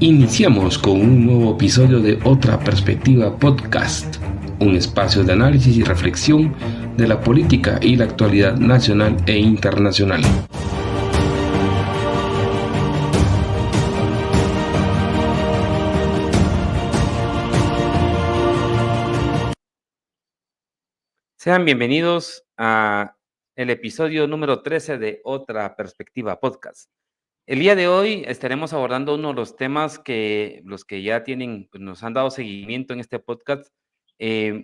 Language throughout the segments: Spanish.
Iniciamos con un nuevo episodio de Otra Perspectiva Podcast, un espacio de análisis y reflexión de la política y la actualidad nacional e internacional. Sean bienvenidos a el episodio número 13 de Otra Perspectiva Podcast. El día de hoy estaremos abordando uno de los temas que los que ya tienen, pues, nos han dado seguimiento en este podcast,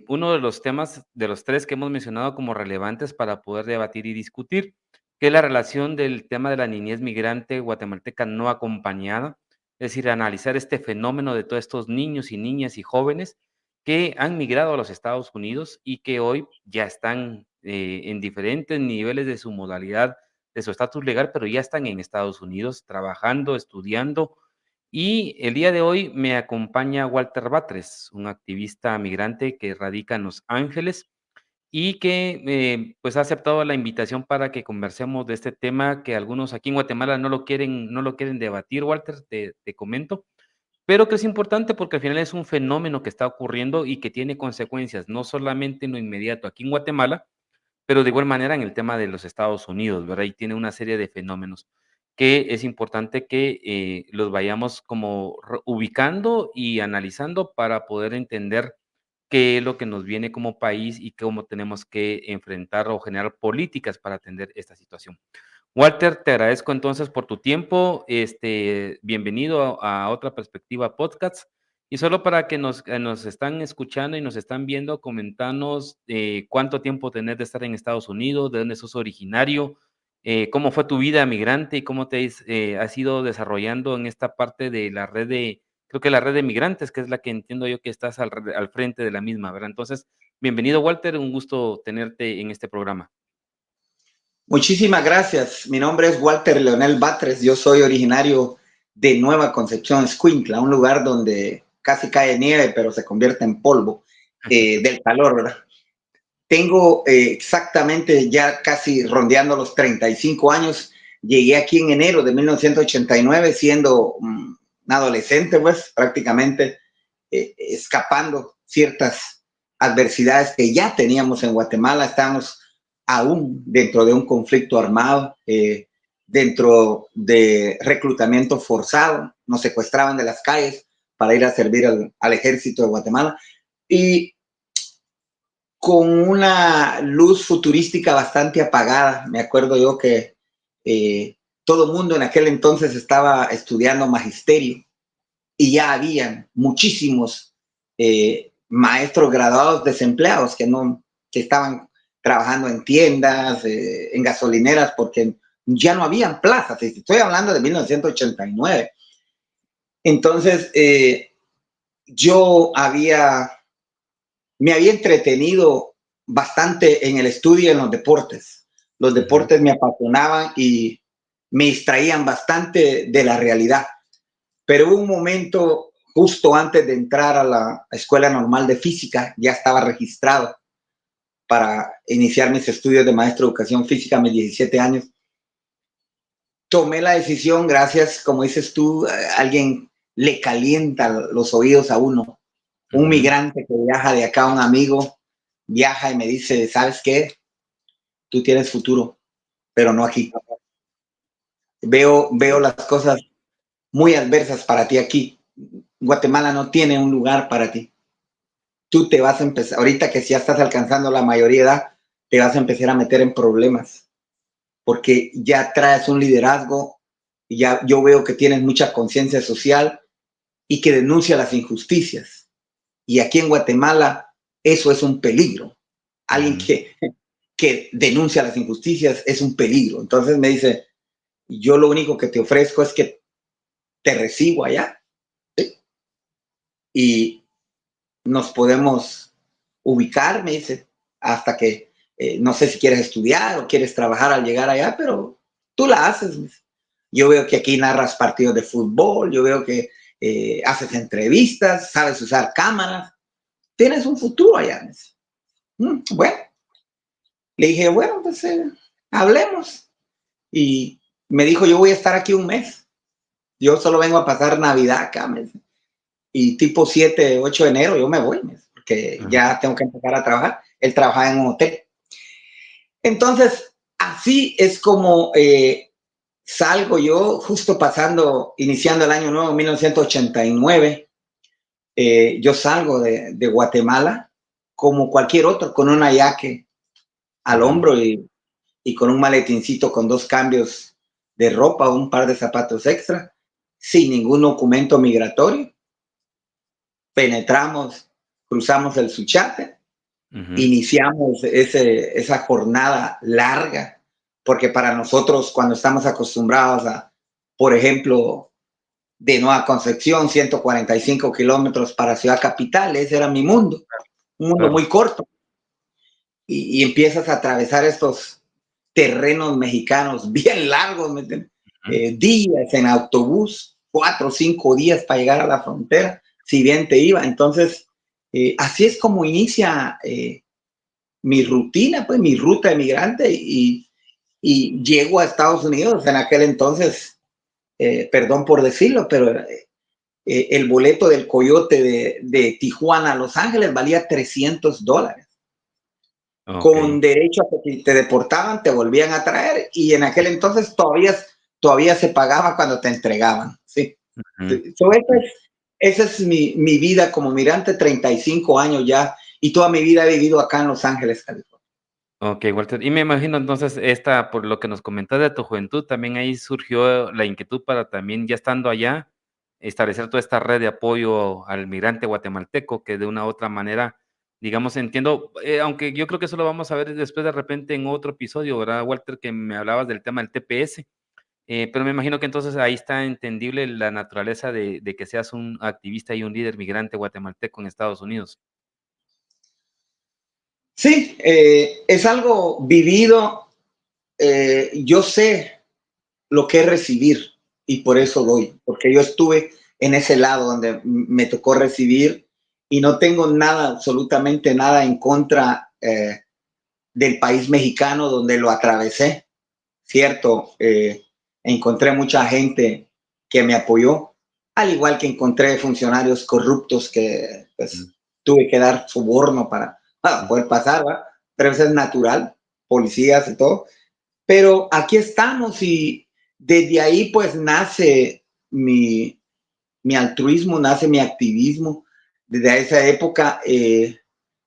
uno de los temas de los 3 que hemos mencionado como relevantes para poder debatir y discutir, que es la relación del tema de la niñez migrante guatemalteca no acompañada, es decir, analizar este fenómeno de todos estos niños y niñas y jóvenes que han migrado a los Estados Unidos y que hoy ya están, en diferentes niveles de su modalidad de su estatus legal, pero ya están en Estados Unidos trabajando, estudiando. Y el día de hoy me acompaña Walter Batres, un activista migrante que radica en Los Ángeles y que pues ha aceptado la invitación para que conversemos de este tema que algunos aquí en Guatemala no lo quieren debatir, Walter, te comento, pero que es importante porque al final es un fenómeno que está ocurriendo y que tiene consecuencias, no solamente en lo inmediato aquí en Guatemala, pero de igual manera en el tema de los Estados Unidos, ¿verdad? Y tiene una serie de fenómenos que es importante que los vayamos como ubicando y analizando para poder entender qué es lo que nos viene como país y cómo tenemos que enfrentar o generar políticas para atender esta situación. Walter, te agradezco entonces por tu tiempo. Bienvenido a Otra Perspectiva Podcast. Y solo para que nos están escuchando y nos están viendo, comentanos cuánto tiempo tenés de estar en Estados Unidos, de dónde sos originario, cómo fue tu vida migrante y cómo has ido desarrollando en esta parte de la red creo que la red de migrantes, que es la que entiendo yo que estás al frente de la misma, ¿verdad? Entonces, bienvenido, Walter, un gusto tenerte en este programa. Muchísimas gracias. Mi nombre es Walter Leonel Batres. Yo soy originario de Nueva Concepción, Escuintla, un lugar donde casi cae nieve, pero se convierte en polvo del calor, ¿verdad? Tengo exactamente ya casi rondeando los 35 años. Llegué aquí en enero de 1989 siendo un adolescente, pues prácticamente escapando ciertas adversidades que ya teníamos en Guatemala. Estábamos aún dentro de un conflicto armado, dentro de reclutamiento forzado, nos secuestraban de las calles para ir a servir al ejército de Guatemala y con una luz futurística bastante apagada. Me acuerdo yo que todo el mundo en aquel entonces estaba estudiando magisterio y ya habían muchísimos maestros graduados desempleados que estaban trabajando en tiendas, en gasolineras, porque ya no habían plazas. Estoy hablando de 1989. Entonces, yo me había entretenido bastante en el estudio y en los deportes. Los deportes me apasionaban y me distraían bastante de la realidad. Pero hubo un momento justo antes de entrar a la Escuela Normal de Física, ya estaba registrado para iniciar mis estudios de maestro de educación física a mis 17 años. Tomé la decisión, gracias, como dices tú, alguien le calienta los oídos a uno. Un migrante que viaja de acá, un amigo, viaja y me dice, ¿sabes qué? Tú tienes futuro, pero no aquí. Veo las cosas muy adversas para ti aquí. Guatemala no tiene un lugar para ti. Tú te vas a empezar, ahorita que ya estás alcanzando la mayoría de edad, te vas a empezar a meter en problemas, porque ya traes un liderazgo, y ya yo veo que tienes mucha conciencia social y que denuncia las injusticias. Y aquí en Guatemala eso es un peligro. Alguien que denuncia las injusticias es un peligro. Entonces me dice, yo lo único que te ofrezco es que te recibo allá, ¿sí? Y nos podemos ubicar, me dice, hasta que no sé si quieres estudiar o quieres trabajar al llegar allá, pero tú la haces. Me dice. Yo veo que aquí narras partidos de fútbol, yo veo que haces entrevistas, sabes usar cámaras, tienes un futuro allá. Me dice. Bueno, le dije, bueno, pues hablemos. Y me dijo, yo voy a estar aquí un mes. yo solo vengo a pasar Navidad acá, me dice, y tipo 7, 8 de enero yo me voy, me dice, porque Ajá. ya tengo que empezar a trabajar. Él trabaja en un hotel. Entonces, así es como salgo yo justo pasando, iniciando el año nuevo, 1989. Yo salgo de Guatemala como cualquier otro, con una yaque al Ujú. hombro y con un maletincito con 2 cambios de ropa, un par de zapatos extra, sin ningún documento migratorio. Penetramos, cruzamos el Suchate, Ujú. iniciamos esa jornada larga, porque para nosotros cuando estamos acostumbrados a, por ejemplo, de Nueva Concepción, 145 kilómetros para Ciudad Capital, ese era mi mundo, un mundo Claro. muy corto, y empiezas a atravesar estos terrenos mexicanos bien largos, ¿me entiendes? Ujú. Días en autobús, 4 o 5 días para llegar a la frontera, si bien te iba. Entonces, así es como inicia mi rutina, pues mi ruta de migrante y llego a Estados Unidos. En aquel entonces, perdón por decirlo, pero el boleto del Coyote de Tijuana a Los Ángeles valía $300, Okey. con derecho a que si te deportaban, te volvían a traer, y en aquel entonces todavía se pagaba cuando te entregaban, ¿sí? Ujú. So, esa es mi vida como migrante, 35 años ya, y toda mi vida he vivido acá en Los Ángeles, California. Okey, Walter. Y me imagino entonces esta, por lo que nos comentas de tu juventud, también ahí surgió la inquietud para también, ya estando allá, establecer toda esta red de apoyo al migrante guatemalteco, que de una u otra manera, digamos, entiendo, aunque yo creo que eso lo vamos a ver después de repente en otro episodio, ¿verdad, Walter? Que me hablabas del tema del TPS, pero me imagino que entonces ahí está entendible la naturaleza de que seas un activista y un líder migrante guatemalteco en Estados Unidos. Sí, es algo vivido. Yo sé lo que es recibir y por eso doy, porque yo estuve en ese lado donde me tocó recibir y no tengo nada, absolutamente nada en contra del país mexicano donde lo atravesé, ¿cierto? Encontré mucha gente que me apoyó, al igual que encontré funcionarios corruptos que Ujú. pues tuve que dar soborno para Ujú. poder pasar, ¿va? Pero eso es natural, policías y todo. Pero aquí estamos y desde ahí pues nace mi altruismo, nace mi activismo. Desde esa época,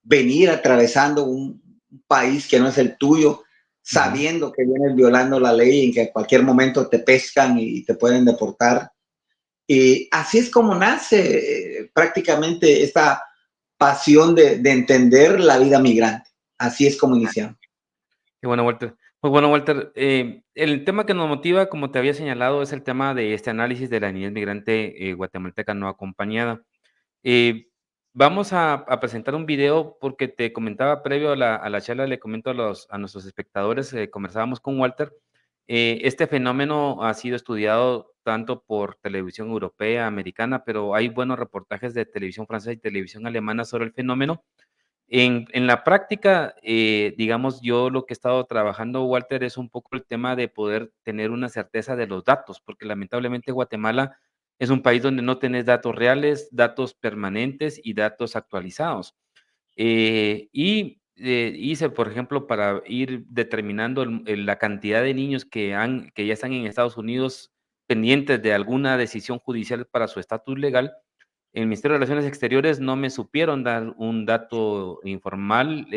venir atravesando un país que no es el tuyo, Ujú. sabiendo que vienes violando la ley y que en cualquier momento te pescan y te pueden deportar. Y así es como nace prácticamente esta pasión de entender la vida migrante. Así es como iniciamos. Qué bueno, Walter. Pues bueno, Walter, el tema que nos motiva, como te había señalado, es el tema de este análisis de la niñez migrante guatemalteca no acompañada. Eh, Vamos a presentar un video porque te comentaba previo a la charla, le comento a nuestros espectadores, conversábamos con Walter. Este fenómeno ha sido estudiado tanto por televisión europea, americana, pero hay buenos reportajes de televisión francesa y televisión alemana sobre el fenómeno. En la práctica, digamos, yo lo que he estado trabajando, Walter, es un poco el tema de poder tener una certeza de los datos, porque lamentablemente Guatemala es un país donde no tenés datos reales, datos permanentes y datos actualizados. Hice, por ejemplo, para ir determinando la cantidad de niños que ya están en Estados Unidos pendientes de alguna decisión judicial para su estatus legal, el Ministerio de Relaciones Exteriores no me supieron dar un dato formal,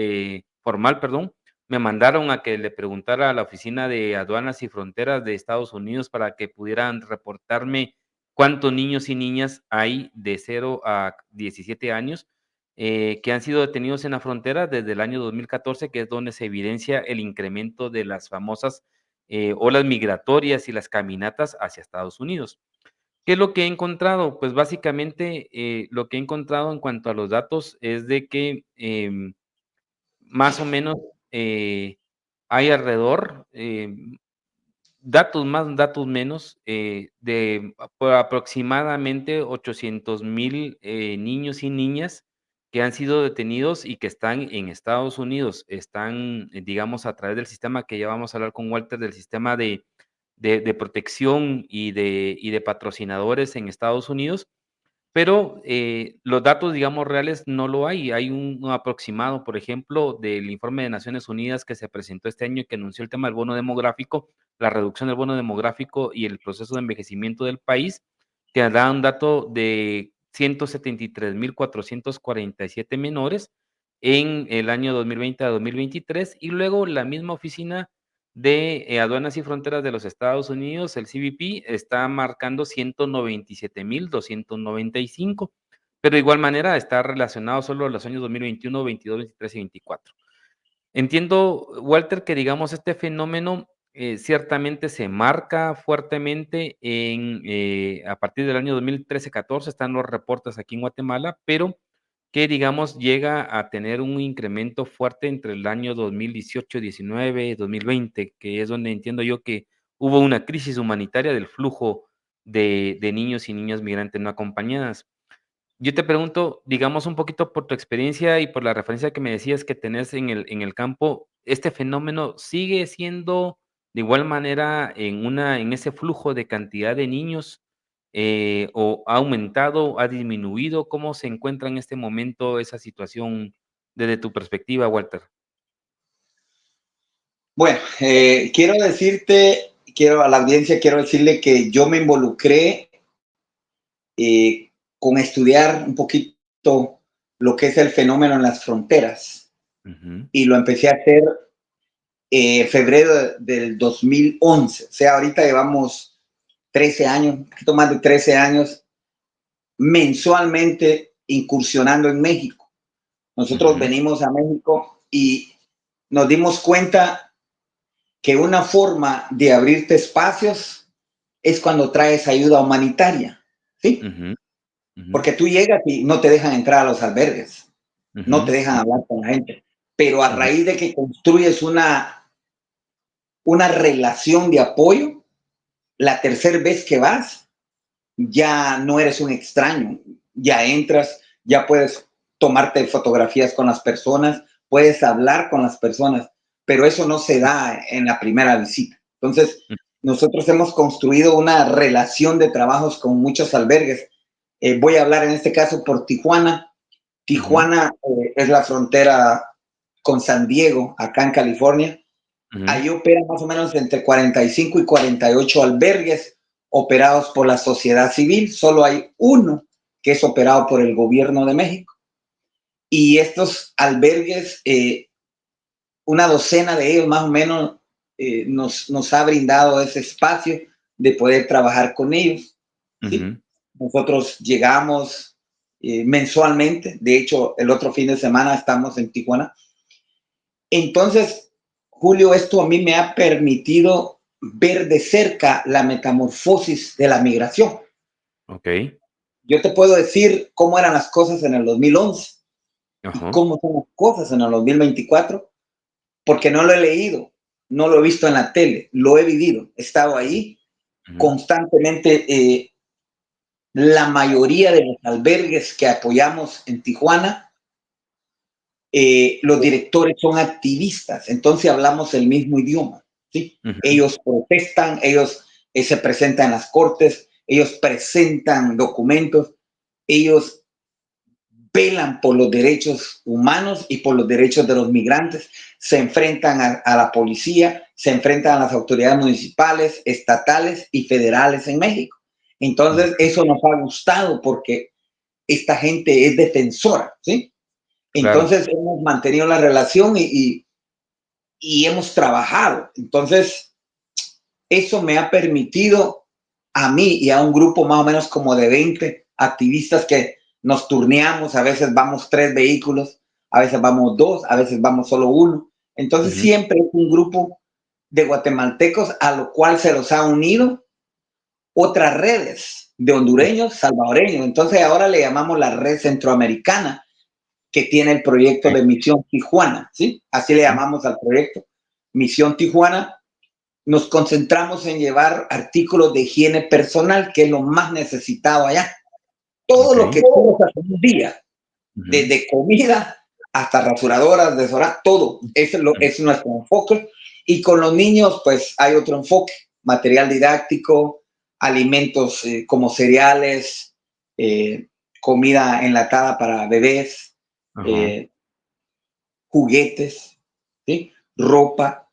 perdón. Me mandaron a que le preguntara a la Oficina de Aduanas y Fronteras de Estados Unidos para que pudieran reportarme cuántos niños y niñas hay de 0 a 17 años, que han sido detenidos en la frontera desde el año 2014, que es donde se evidencia el incremento de las famosas, olas migratorias y las caminatas hacia Estados Unidos. ¿Qué es lo que he encontrado? Pues, básicamente, lo que he encontrado en cuanto a los datos es de que, más o menos, hay alrededor, datos más, datos menos, de aproximadamente 800,000, niños y niñas que han sido detenidos y que están en Estados Unidos. Están, digamos, a través del sistema que ya vamos a hablar con Walter, del sistema de protección y de patrocinadores en Estados Unidos, pero, los datos, digamos, reales no lo hay. Hay un aproximado, por ejemplo, del informe de Naciones Unidas que se presentó este año y que anunció el tema del bono demográfico, la reducción del bono demográfico y el proceso de envejecimiento del país, que da un dato de 173,447 menores en el año 2020 a 2023, y luego la misma oficina de, Aduanas y Fronteras de los Estados Unidos, el CBP, está marcando 197,295, pero de igual manera está relacionado solo a los años 2021, 22, 23 y 24. Entiendo, Walter, que digamos este fenómeno, ciertamente se marca fuertemente a partir del año 2013-14, están los reportes aquí en Guatemala, pero que, digamos, llega a tener un incremento fuerte entre el año 2018, 19, 2020, que es donde entiendo yo que hubo una crisis humanitaria del flujo de niños y niñas migrantes no acompañadas. Yo te pregunto, digamos, un poquito por tu experiencia y por la referencia que me decías que tenés en el campo, ¿este fenómeno sigue siendo de igual manera en ese flujo de cantidad de niños, o ha aumentado, ha disminuido? ¿Cómo se encuentra en este momento esa situación desde tu perspectiva, Walter? Bueno, quiero a la audiencia, quiero decirle que yo me involucré con estudiar un poquito lo que es el fenómeno en las fronteras Ujú, y lo empecé a hacer febrero del 2011. O sea, ahorita llevamos 13 años, un poquito más de 13 años mensualmente incursionando en México. Nosotros ujú, venimos a México y nos dimos cuenta que una forma de abrirte espacios es cuando traes ayuda humanitaria, ¿sí? ujú, ujú, Porque tú llegas y no te dejan entrar a los albergues, no te ujú, dejan hablar con la gente, pero a ujú, raíz de que construyes una relación de apoyo, la tercera vez que vas, ya no eres un extraño, ya entras, ya puedes tomarte fotografías con las personas, puedes hablar con las personas, pero eso no se da en la primera visita. Entonces, ujú, nosotros hemos construido una relación de trabajos con muchos albergues. Voy a hablar en este caso por Tijuana. ujú, Tijuana es la frontera con San Diego, acá en California. ujú, Ahí operan más o menos entre 45 y 48 albergues operados por la sociedad civil. Solo hay uno que es operado por el gobierno de México. Y estos albergues, una docena de ellos más o menos, nos ha brindado ese espacio de poder trabajar con ellos. ¿Sí? ujú, Nosotros llegamos mensualmente. De hecho, el otro fin de semana estamos en Tijuana. Entonces, Julio, esto a mí me ha permitido ver de cerca la metamorfosis de la migración. okey, Yo te puedo decir cómo eran las cosas en el 2011 y ajá, cómo son las cosas en el 2024, porque no lo he leído, no lo he visto en la tele, lo he vivido, he estado ahí ujú, constantemente. La mayoría de los albergues que apoyamos en Tijuana, los directores son activistas, entonces hablamos el mismo idioma, ¿sí? ujú, Ellos protestan, ellos se presentan en las cortes, ellos presentan documentos, ellos velan por los derechos humanos y por los derechos de los migrantes, se enfrentan a la policía, se enfrentan a las autoridades municipales, estatales y federales en México. Entonces, ujú, eso nos ha gustado porque esta gente es defensora, ¿sí? claro, Entonces, hemos mantenido la relación y hemos trabajado. Entonces, eso me ha permitido a mí y a un grupo más o menos como de 20 activistas que nos turneamos, a veces vamos 3 vehículos, a veces vamos 2, a veces vamos solo uno. Entonces ujú, siempre es un grupo de guatemaltecos a lo cual se los ha unido otras redes de hondureños, salvadoreños. Entonces ahora le llamamos la red centroamericana que tiene el proyecto okey, de Misión Tijuana, ¿sí? Así le ujú, llamamos al proyecto, Misión Tijuana. Nos concentramos en llevar artículos de higiene personal, que es lo más necesitado allá. Todo lo okey, que tú usas en un día, ujú, desde comida hasta rasuradoras, desodorante, todo. Eso es, ujú, es nuestro enfoque. Y con los niños, pues hay otro enfoque. material didáctico, alimentos como cereales, comida enlatada para bebés, Ajá. juguetes, ¿sí? Ropa,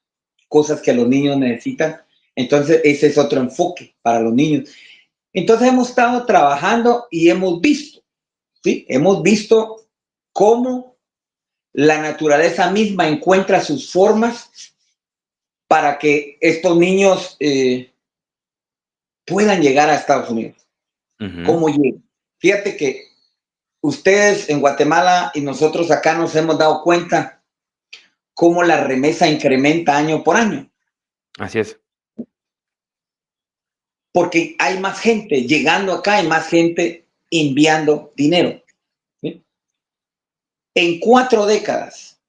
cosas que los niños necesitan. Entonces, ese es otro enfoque para los niños. Entonces, hemos estado trabajando y hemos visto, ¿sí? Hemos visto cómo la naturaleza misma encuentra sus formas para que estos niños puedan llegar a Estados Unidos. Ujú. ¿Cómo llegan? Fíjate que ustedes en Guatemala y nosotros acá nos hemos dado cuenta cómo la remesa incrementa año por año, Así es. porque hay más gente llegando acá y más gente enviando dinero, ¿sí? En 4 décadas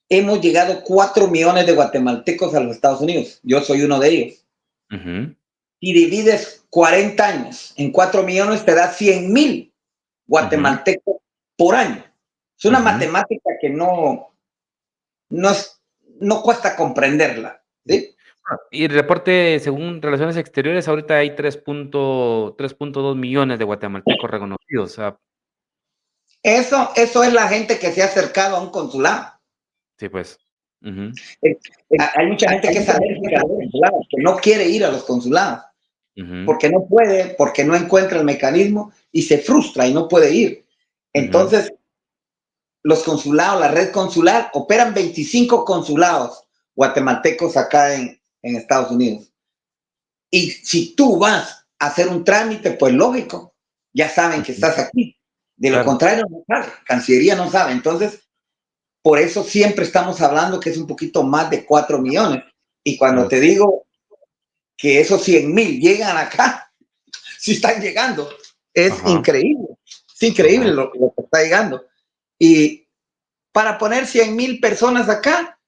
hemos llegado 4 millones de guatemaltecos a los Estados Unidos. Yo soy uno de ellos. Ujú. Y divides 40 años en 4 millones, te da 100,000 Ujú. guatemaltecos por año. Es una Ujú. matemática que no, es, no cuesta comprenderla, ¿sí? Y el reporte, según Relaciones Exteriores, ahorita hay 3.2 millones de guatemaltecos reconocidos, o sea, Eso es la gente que se ha acercado a un consulado. sí, pues. Ujú. Eh, Hay mucha gente que es alérgica a los consulados, que no quiere ir a los consulados, Ujú. porque no puede, porque no encuentra el mecanismo y se frustra y no puede ir. Ujú. Entonces, los consulados, la red consular, operan 25 consulados guatemaltecos acá en Estados Unidos. Y si tú vas a hacer un trámite, pues lógico, ya saben que Ujú. estás aquí. De lo Claro. contrario, no sabe, Cancillería no sabe. Entonces, por eso siempre estamos hablando que es un poquito más de 4 millones. Y cuando Claro. te digo que esos 100,000 llegan acá, sí están llegando. Es Ajá. increíble. Es increíble Ajá. lo que está llegando. Y para poner 100,000 personas acá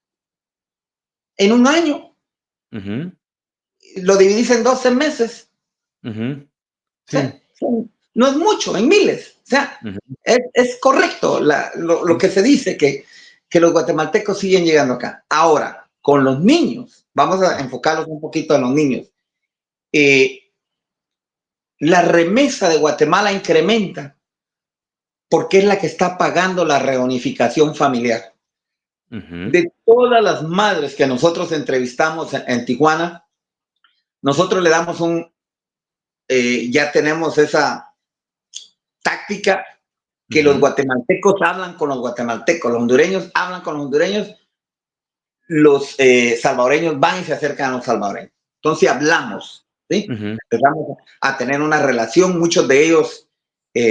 en un año, Ujú. lo dividís en 12 meses. Ujú. O sea, Sí. no es mucho, en miles. O sea, Ujú. es correcto lo Sí. que se dice, que los guatemaltecos siguen llegando acá. Ahora, con los niños, vamos a Ah. enfocarlos un poquito en los niños. Eh, la remesa de Guatemala incrementa porque es la que está pagando la reunificación familiar. Ujú. De todas las madres que nosotros entrevistamos en Tijuana, nosotros le damos ya tenemos esa táctica que los Ujú. guatemaltecos hablan con los guatemaltecos, los hondureños hablan con los hondureños, los salvadoreños van y se acercan a los salvadoreños. Entonces hablamos, ¿sí? Ujú. Empezamos a tener una relación, muchos de ellos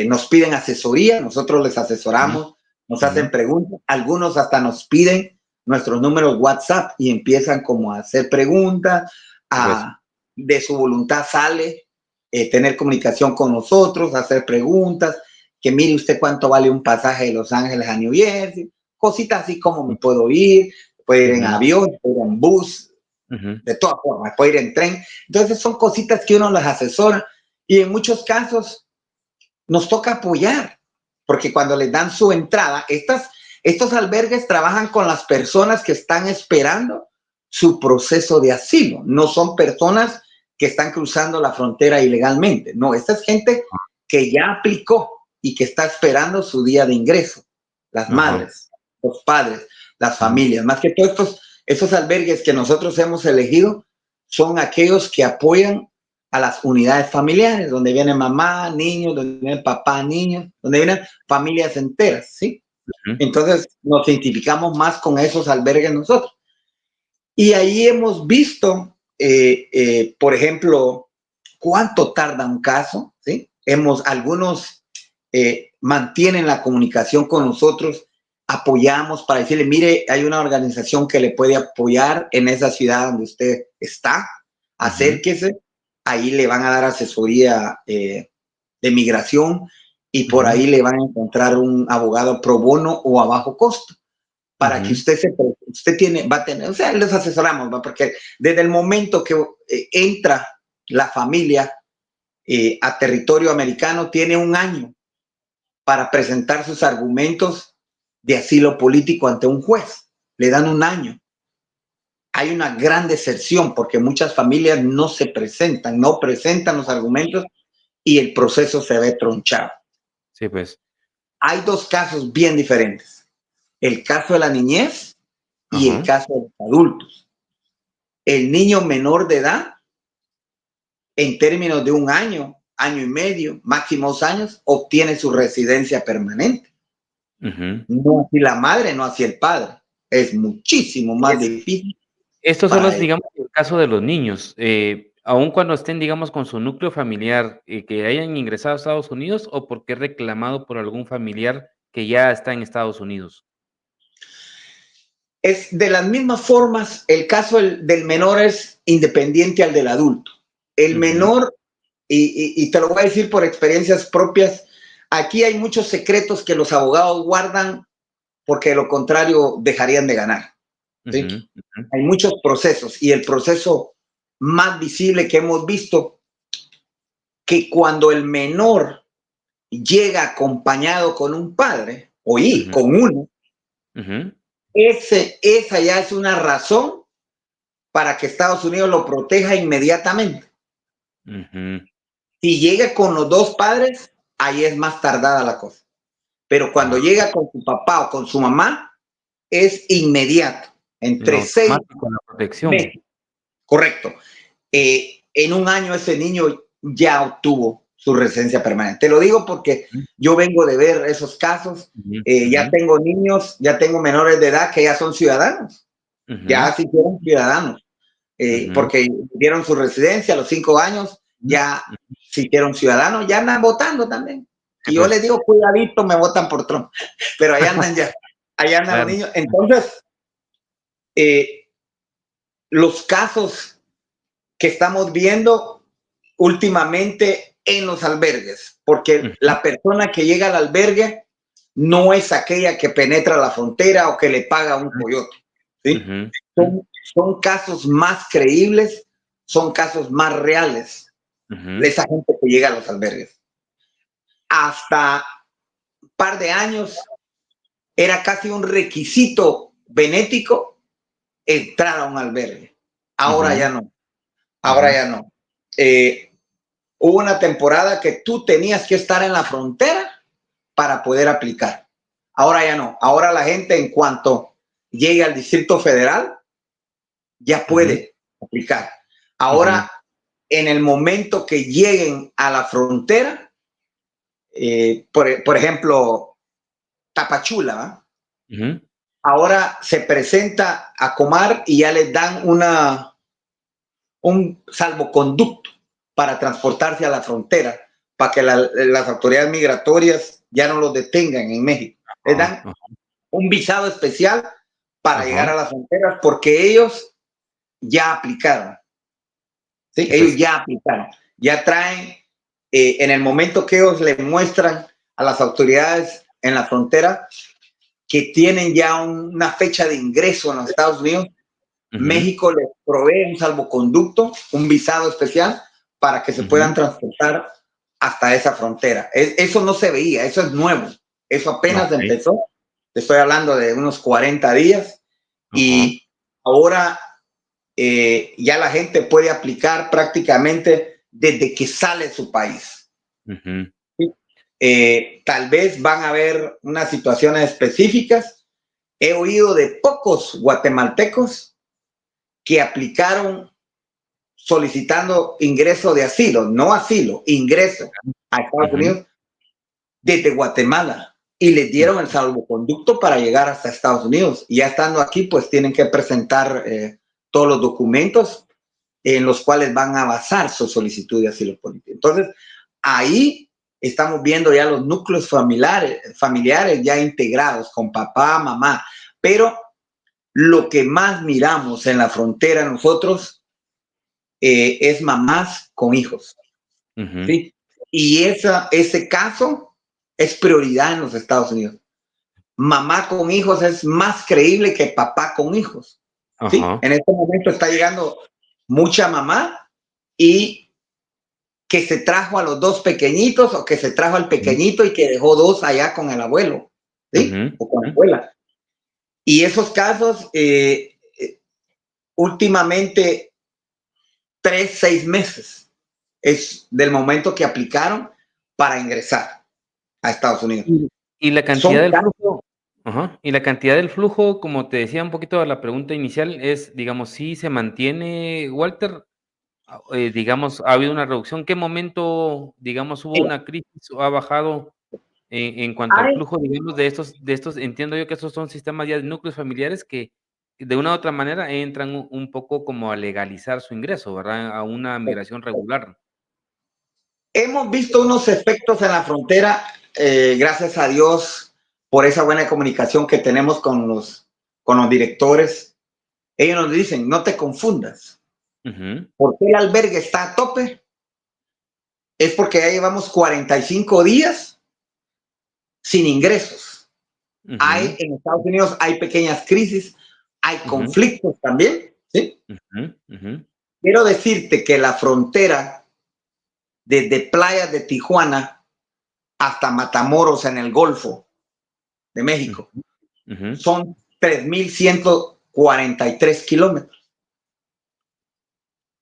nos piden asesoría, nosotros les Ujú. asesoramos, nos hacen Ujú. preguntas, algunos hasta nos piden nuestros números WhatsApp y empiezan como a hacer preguntas, Sí, pues. de su voluntad sale tener comunicación con nosotros, hacer preguntas, que mire usted cuánto vale un pasaje de Los Ángeles a New Jersey, cositas así como me puedo ir, puede ir en Ujú. avión, puede ir en bus, Ujú. de todas formas, puede ir en tren. Entonces son cositas que uno las asesora y en muchos casos nos toca apoyar, porque cuando les dan su entrada, estos albergues trabajan con las personas que están esperando su proceso de asilo, no son personas que están cruzando la frontera ilegalmente, no, esta es gente que ya aplicó y que está esperando su día de ingreso, las Ajá. madres, los padres, las Ujú. familias, más que todos estos albergues que nosotros hemos elegido son aquellos que apoyan a las unidades familiares, donde vienen mamá, niños, donde vienen papá, niños, donde vienen familias enteras, ¿sí? Ujú. Entonces nos identificamos más con esos albergues nosotros. Y ahí hemos visto, por ejemplo, cuánto tarda un caso, ¿sí? Algunos mantienen la comunicación con nosotros, apoyamos para decirle, mire, hay una organización que le puede apoyar en esa ciudad donde usted está, Ujú. acérquese, ahí le van a dar asesoría de migración y por Ujú. ahí le van a encontrar un abogado pro bono o a bajo costo para que Ujú. va a tener, o sea, les asesoramos, ¿va? Porque desde el momento que entra la familia a territorio americano, tiene un año para presentar sus argumentos de asilo político ante un juez. Le dan un año. hay una gran deserción porque muchas familias no se presentan, no presentan los argumentos y el proceso se ve tronchado. Sí, pues. Hay dos casos bien diferentes. El caso de la niñez y el Ajá. caso de los adultos. El niño menor de edad, en términos de un año, año y medio, máximo 2 años, obtiene su residencia permanente. Ujú. No así la madre, no así el padre. Es muchísimo más Es difícil Estos son para los, él. digamos, el caso de los niños, aun cuando estén, digamos, con su núcleo familiar, que hayan ingresado a Estados Unidos, o porque es reclamado por algún familiar que ya está en Estados Unidos. Es de las mismas formas, el caso del menor es independiente al del adulto. El Ujú, menor, y te lo voy a decir por experiencias propias, aquí hay muchos secretos que los abogados guardan porque de lo contrario dejarían de ganar. ¿Sí? ujú, ujú, Hay muchos procesos y el proceso más visible que hemos visto, que cuando el menor llega acompañado con un padre o ujú, con uno, ujú, esa ya es una razón para que Estados Unidos lo proteja inmediatamente. ujú. Si llega con los dos padres, ahí es más tardada la cosa. Pero cuando Ah, llega con su papá o con su mamá, es inmediato, en entre 6 automático la protección. meses. Correcto. En un año ese niño ya obtuvo su residencia permanente. Te lo digo porque Ujú, yo vengo de ver esos casos. ujú, Ya ujú, tengo niños, ya tengo menores de edad que ya son ciudadanos, ujú, ya se hicieron ciudadanos, ujú, porque dieron su residencia a los 5 años, ujú, ya ujú. se hicieron ciudadanos, ya andan votando también. Sí, Y yo les pues. digo, cuidadito, me votan por Trump, pero ahí andan ya, ahí andan los Claro. niños. Entonces, eh, los casos que estamos viendo últimamente en los albergues, porque Ujú, la persona que llega al albergue no es aquella que penetra la frontera o que le paga a un coyote, ¿sí? ujú, ujú, Son casos más creíbles, son casos más reales de ujú, esa gente que llega a los albergues. Hasta un par de años era casi un requisito benético entrar a un albergue. Ahora ujú, ya no, ahora ujú. ya no. Eh, Hubo una temporada que tú tenías que estar en la frontera para poder aplicar. Ahora ya no. Ahora la gente en cuanto llegue al Distrito Federal ya Ujú, puede aplicar. ujú, Ahora, en el momento que lleguen a la frontera, por ejemplo, Tapachula, ¿va? ujú, Ahora se presenta a Comar y ya les dan un salvoconducto para transportarse a la frontera, para que las autoridades migratorias ya no los detengan en México. Les ajá, dan ajá, un visado especial para llegar ajá. a las fronteras porque ellos ya aplicaron. ¿Sí? Sí, Ellos pues. ya aplicaron, ya traen, en el momento que ellos le muestran a las autoridades en la frontera que tienen ya una fecha de ingreso en los Estados Unidos, Ujú, México les provee un salvoconducto, un visado especial para que se puedan ujú. transportar hasta esa frontera. Eso no se veía, eso es nuevo, eso apenas Okey. empezó, te estoy hablando de unos 40 días Ajá. y ahora ya la gente puede aplicar prácticamente desde que sale de su país. Ujú, ¿Sí? Tal vez van a haber unas situaciones específicas. He oído de pocos guatemaltecos que aplicaron solicitando ingreso de asilo, no asilo, ingreso a Estados ujú, Unidos desde Guatemala y les dieron el ujú. salvoconducto para llegar hasta Estados Unidos. Y ya estando aquí, pues tienen que presentar todos los documentos en los cuales van a basar su solicitud de asilo político. Entonces, ahí estamos viendo ya los núcleos familiares ya integrados con papá, mamá, pero lo que más miramos en la frontera nosotros es mamás con hijos, Ujú. ¿sí? Y ese caso es prioridad en los Estados Unidos. Mamá con hijos es más creíble que papá con hijos, ¿sí? Ajá. En este momento está llegando mucha mamá y que se trajo a los dos pequeñitos o que se trajo al Ujú, pequeñito y que dejó dos allá con el abuelo, ¿sí? ujú, O con la ujú. abuela. Y esos casos, últimamente 3, 6 meses es del momento que aplicaron para ingresar a Estados Unidos. Y la cantidad Son del flujo ajá, y la cantidad del flujo, como te decía un poquito la pregunta inicial, es, digamos, ¿sí se mantiene, Walter? Digamos, ¿ha habido una reducción? ¿Qué momento, digamos, hubo mira, una crisis o ha bajado en cuanto al hay, flujo, digamos, de estos? Entiendo yo que estos son sistemas ya de núcleos familiares que, de una u otra manera, entran un poco como a legalizar su ingreso, ¿verdad? A una migración regular. hemos visto unos efectos en la frontera, gracias a Dios, por esa buena comunicación que tenemos con los directores. Ellos nos dicen, no te confundas, Ujú, ¿por qué el albergue está a tope? Es porque ya llevamos 45 días sin ingresos. ujú, En Estados Unidos hay pequeñas crisis, hay ujú, conflictos también, ¿sí? ujú, ujú, Quiero decirte que la frontera desde playas de Tijuana hasta Matamoros en el Golfo de ujú, México ujú. son 3.143 kilómetros,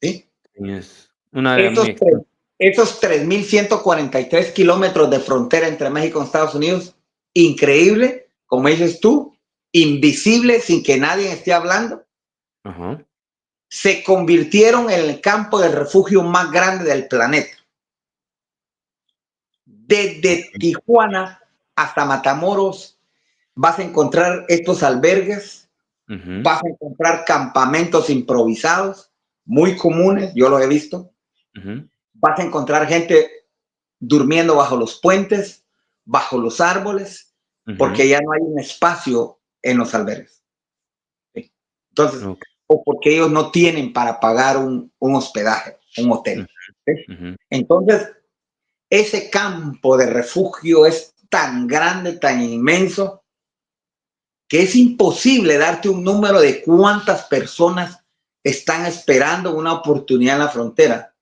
¿sí? Es un área muy Esos, extensa. esos 3.143 kilómetros de frontera entre México y Estados Unidos, increíble, como dices tú, invisible, sin que nadie esté hablando, Ajá. se convirtieron en el campo de refugio más grande del planeta. Desde Okey. Tijuana hasta Matamoros vas a encontrar estos albergues, Ujú, vas a encontrar campamentos improvisados, muy comunes, yo los he visto. ujú, Vas a encontrar gente durmiendo bajo los puentes, bajo los árboles, ujú. porque ya no hay un espacio en los albergues. ¿Sí? Entonces, Okey. o porque ellos no tienen para pagar un hospedaje, un hotel. Ujú, ¿Sí? ujú. Entonces, ese campo de refugio es tan grande, tan inmenso, que es imposible darte un número de cuántas personas están esperando una oportunidad en la frontera.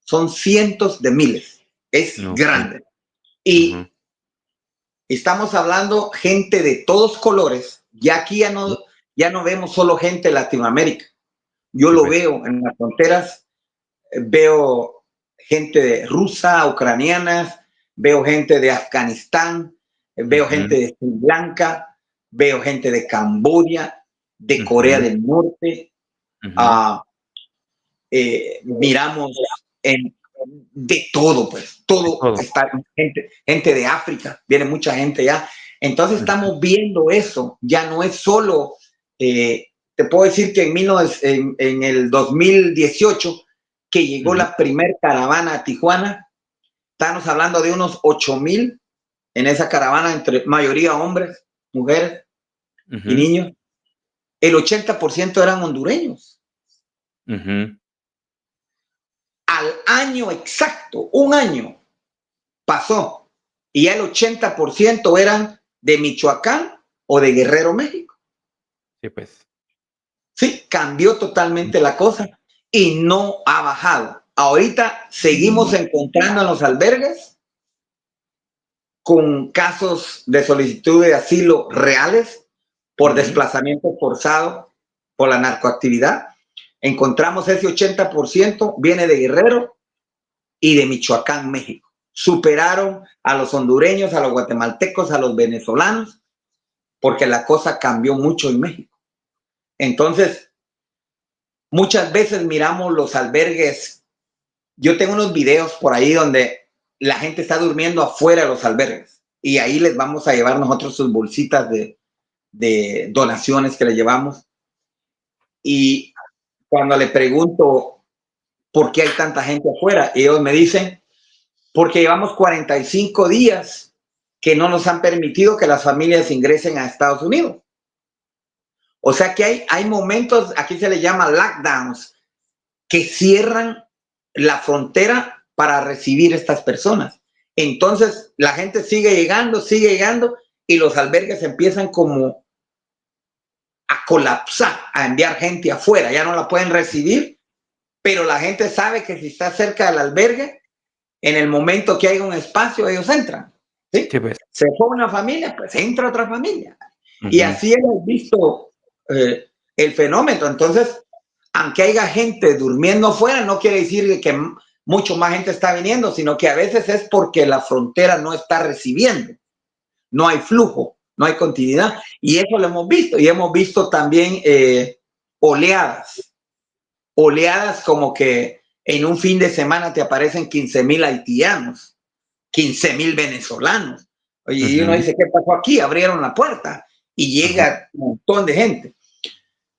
Son cientos de miles. Es Okey. grande. Ujú. Y estamos hablando gente de todos colores. Ya aquí Sí, ya no vemos solo gente de Latinoamérica. Yo sí, lo pues. veo en las fronteras, veo gente de rusa, ucranianas, veo gente de Afganistán, veo Ujú, gente de Sri Lanka, veo gente de Camboya, de Corea ujú, del Norte. ujú. ah, Miramos en, de todo, pues, De todo todo. está, gente de África, viene mucha gente ya. Entonces Ujú, estamos viendo eso, ya no es solo, te puedo decir que en el 2018, que llegó ujú, la primer caravana a Tijuana, estamos hablando de unos 8,000 en esa caravana, entre mayoría hombres, mujeres y ujú, niños. El 80% eran hondureños. ujú. Al año exacto, un año, pasó y ya el 80% eran de Michoacán o de Guerrero, México. Sí, pues. Sí, cambió totalmente la cosa y no ha bajado. Ahorita seguimos encontrando en los albergues con casos de solicitud de asilo reales por Ujú, desplazamiento forzado por la narcoactividad. Encontramos ese 80% viene de Guerrero y de Michoacán, México. Superaron a los hondureños, a los guatemaltecos, a los venezolanos, porque la cosa cambió mucho en México. Entonces, muchas veces miramos los albergues. Yo tengo unos videos por ahí donde la gente está durmiendo afuera de los albergues y ahí les vamos a llevar nosotros sus bolsitas de donaciones que le llevamos. Y cuando le pregunto por qué hay tanta gente afuera, ellos me dicen, porque llevamos 45 días que no nos han permitido que las familias ingresen a Estados Unidos. O sea que hay momentos, aquí se le llama lockdowns, que cierran la frontera para recibir estas personas. Entonces la gente sigue llegando y los albergues empiezan como a colapsar, a enviar gente afuera, ya no la pueden recibir, pero la gente sabe que si está cerca del albergue, en el momento que haya un espacio, ellos entran. ¿Sí? Sí, pues. Se fue una familia, pues entra otra familia. Y Ujú, así hemos visto el fenómeno. Entonces, aunque haya gente durmiendo afuera, no quiere decir que mucho más gente está viniendo, sino que a veces es porque la frontera no está recibiendo, no hay flujo, no hay continuidad, y eso lo hemos visto, y hemos visto también oleadas como que en un fin de semana te aparecen 15,000 haitianos, 15,000 venezolanos. Oye, y uno dice, ¿qué pasó aquí? Abrieron la puerta y llega un montón de gente.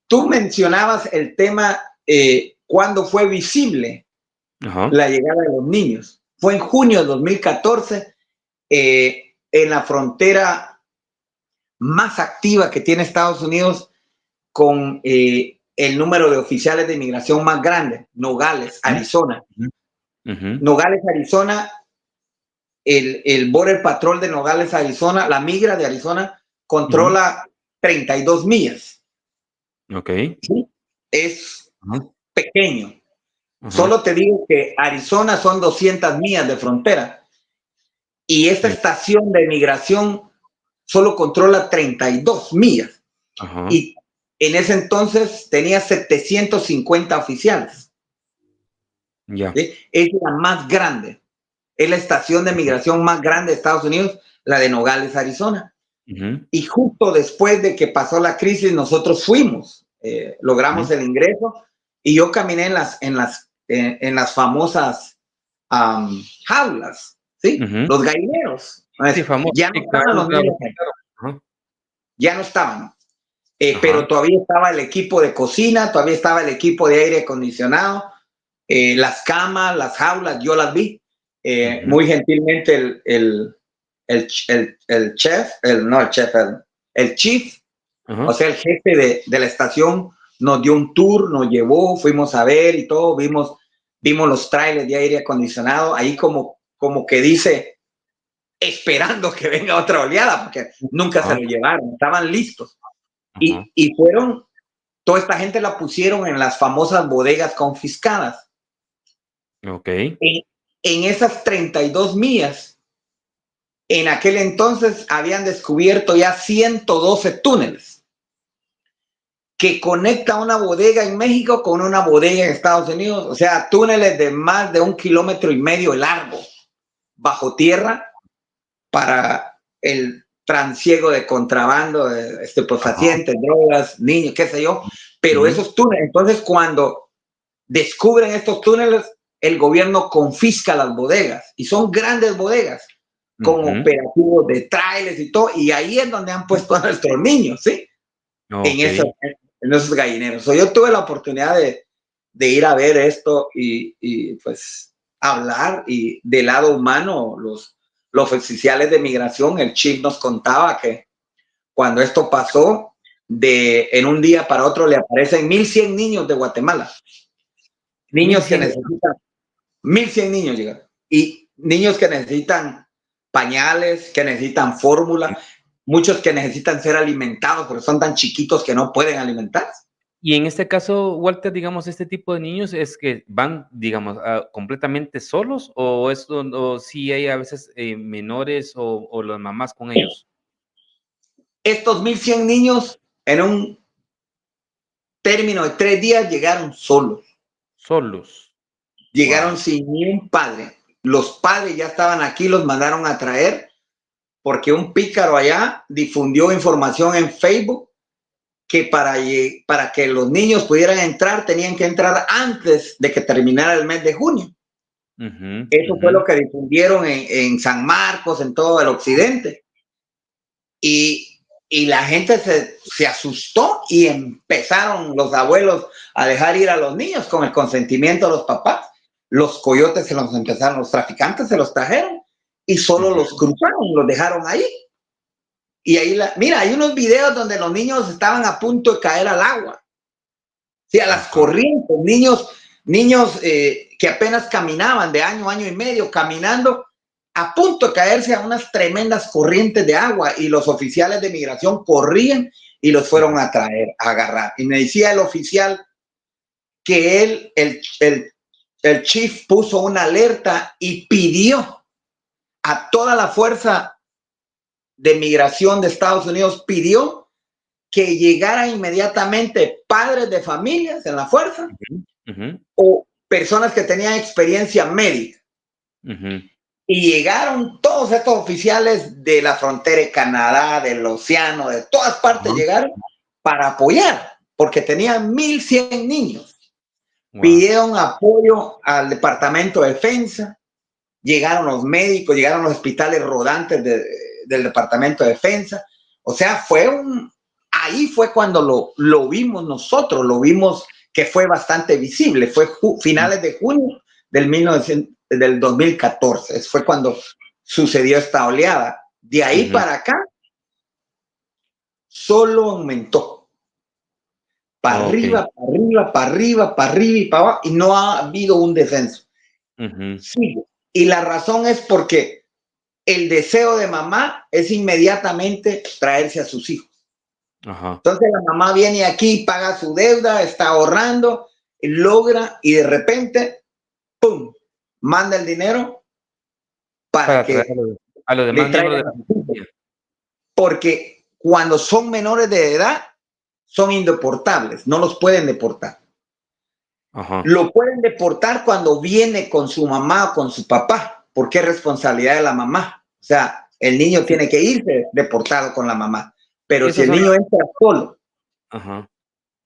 Tú mencionabas el tema cuando fue visible la llegada de los niños. Fue en junio de 2014, en la frontera más activa que tiene Estados Unidos con el número de oficiales de inmigración más grande, Nogales, Arizona. Nogales, Arizona, el Border Patrol de Nogales, Arizona, la migra de Arizona, controla 32 millas. Ok. ¿Sí? Es pequeño. Solo te digo que Arizona son 200 millas de frontera y esta estación de migración solo controla 32 millas. Y en ese entonces tenía 750 oficiales. ¿Sí? Es la más grande. Es la estación de migración más grande de Estados Unidos, la de Nogales, Arizona. Y justo después de que pasó la crisis, nosotros fuimos, logramos el ingreso y yo caminé en las famosas jaulas, ¿sí? Los gallineros. Sí, famoso. Ya no estaban los niños, ya no estaban. Pero todavía estaba el equipo de cocina, todavía estaba el equipo de aire acondicionado, las camas, las jaulas, yo las vi. Muy gentilmente el chef, el chief, o sea, el jefe de la estación nos dio un tour, nos llevó, fuimos a ver y todo, vimos los trailers de aire acondicionado, ahí como que dice, esperando que venga otra oleada, porque nunca se lo llevaron, estaban listos. Y fueron, toda esta gente la pusieron en las famosas bodegas confiscadas. Ok. En esas 32 millas, en aquel entonces habían descubierto ya 112 túneles que conecta una bodega en México con una bodega en Estados Unidos. O sea, túneles de más de 1,5 kilómetros largo bajo tierra para el transiego de contrabando, de estupefacientes, drogas, niños, qué sé yo. Pero esos túneles, entonces cuando descubren estos túneles, el gobierno confisca las bodegas y son grandes bodegas con operativos de trailers y todo, y ahí es donde han puesto a nuestros niños, ¿sí? En esos gallineros. Yo tuve la oportunidad de ir a ver esto y pues hablar, y del lado humano, los oficiales de migración, el chief nos contaba que cuando esto pasó, en un día para otro le aparecen 1,100 niños de Guatemala. Niños que necesitan, 1,100 niños llegan. Y niños que necesitan pañales, que necesitan fórmula, muchos que necesitan ser alimentados porque son tan chiquitos que no pueden alimentarse. Y en este caso, Walter, digamos, este tipo de niños es que van, digamos, completamente solos, o sí hay a veces menores o las mamás con ellos. Estos 1,100 niños en un término de 3 días llegaron solos. Solos. Llegaron Wow. sin ni un padre. Los padres ya estaban aquí, los mandaron a traer porque un pícaro allá difundió información en Facebook que para que los niños pudieran entrar, tenían que entrar antes de que terminara el mes de junio. Eso fue lo que difundieron en San Marcos, en todo el occidente. Y la gente se asustó y empezaron los abuelos a dejar ir a los niños con el consentimiento de los papás. Los coyotes los traficantes se los trajeron y solo los cruzaron, los dejaron ahí. Y ahí, mira, hay unos videos donde los niños estaban a punto de caer al agua. Sí, a las corrientes, niños que apenas caminaban de año y medio, caminando a punto de caerse a unas tremendas corrientes de agua, y los oficiales de migración corrían y los fueron a traer, a agarrar. Y me decía el oficial que el chief puso una alerta y pidió a toda la fuerza de migración de Estados Unidos, pidió que llegaran inmediatamente padres de familias en la fuerza o personas que tenían experiencia médica. Y llegaron todos estos oficiales de la frontera de Canadá, del océano, de todas partes llegaron para apoyar, porque tenían 1,100 niños. Pidieron apoyo al Departamento de Defensa, llegaron los médicos, llegaron los hospitales rodantes del Departamento de Defensa. O sea, ahí fue cuando lo vimos nosotros, lo vimos que fue bastante visible. Fue finales de junio del 2014. Fue cuando sucedió esta oleada. De ahí para acá, solo aumentó. Para arriba, para arriba, para arriba, para arriba y para abajo, y no ha habido un descenso. Sí. Y la razón es porque el deseo de mamá es inmediatamente traerse a sus hijos. Entonces la mamá viene aquí, paga su deuda, está ahorrando, logra y de repente, ¡pum!, manda el dinero para que a los demás miembros de la familia. Porque cuando son menores de edad, son indeportables, no los pueden deportar. Lo pueden deportar cuando viene con su mamá o con su papá, porque es responsabilidad de la mamá. O sea, el niño tiene que irse deportado con la mamá. Pero si el niño entra solo,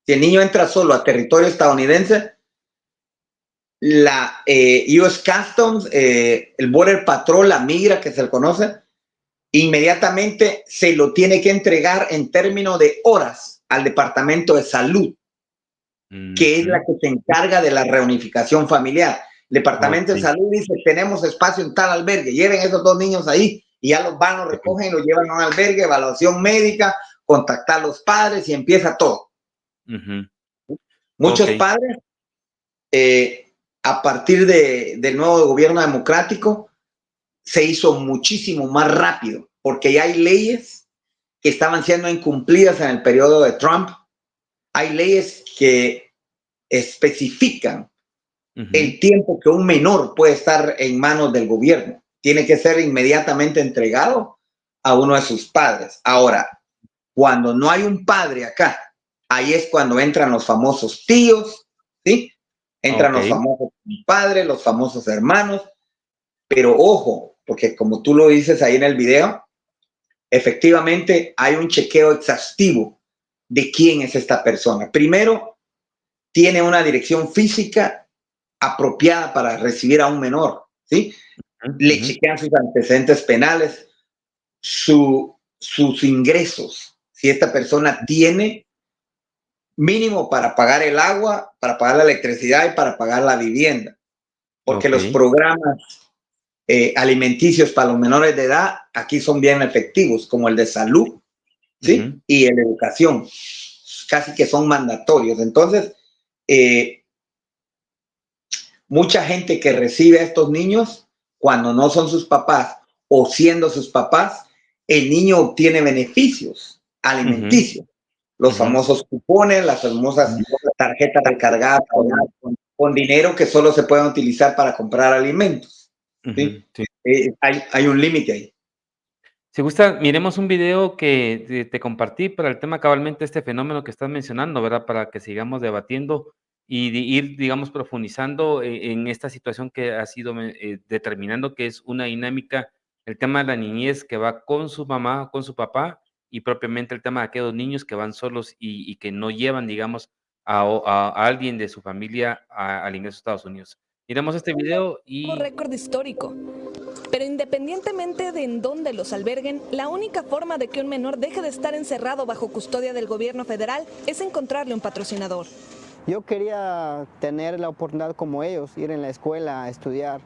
si el niño entra solo a territorio estadounidense, la US Customs, el Border Patrol, la migra que se le conoce, inmediatamente se lo tiene que entregar en términos de horas al Departamento de Salud, que es la que se encarga de la reunificación familiar. El Departamento de Salud dice, tenemos espacio en tal albergue, lleven esos 2 niños ahí, y ya los van, los recogen, los llevan a un albergue, evaluación médica, contactar a los padres y empieza todo. Muchos padres, a partir del nuevo gobierno democrático, se hizo muchísimo más rápido, porque ya hay leyes que estaban siendo incumplidas en el periodo de Trump. Hay leyes que especifican el tiempo que un menor puede estar en manos del gobierno. Tiene que ser inmediatamente entregado a uno de sus padres. Ahora, cuando no hay un padre acá, ahí es cuando entran los famosos tíos, ¿sí? Entran los famosos padres, los famosos hermanos. Pero ojo, porque como tú lo dices ahí en el video, efectivamente hay un chequeo exhaustivo de quién es esta persona. Primero, tiene una dirección física apropiada para recibir a un menor, ¿sí? Le chequean sus antecedentes penales, sus ingresos, si esta persona tiene mínimo para pagar el agua, para pagar la electricidad y para pagar la vivienda. Porque los programas alimenticios para los menores de edad aquí son bien efectivos, como el de salud, ¿sí? Y el de educación, casi que son mandatorios. Entonces, mucha gente que recibe a estos niños, cuando no son sus papás o siendo sus papás, el niño obtiene beneficios alimenticios. Los famosos cupones, las famosas tarjetas recargadas con dinero que solo se pueden utilizar para comprar alimentos. ¿Sí? Hay un límite ahí. Si gusta, miremos un video que te compartí para el tema cabalmente este fenómeno que estás mencionando, ¿verdad? Para que sigamos debatiendo y ir, digamos, profundizando en esta situación que ha sido determinando que es una dinámica, el tema de la niñez que va con su mamá, con su papá, y propiamente el tema de aquellos niños que van solos y que no llevan, digamos, a alguien de su familia al ingreso a Estados Unidos. Miremos este video y... récord histórico. Pero independientemente de en dónde los alberguen, la única forma de que un menor deje de estar encerrado bajo custodia del gobierno federal es encontrarle un patrocinador. Yo quería tener la oportunidad como ellos, ir en la escuela a estudiar,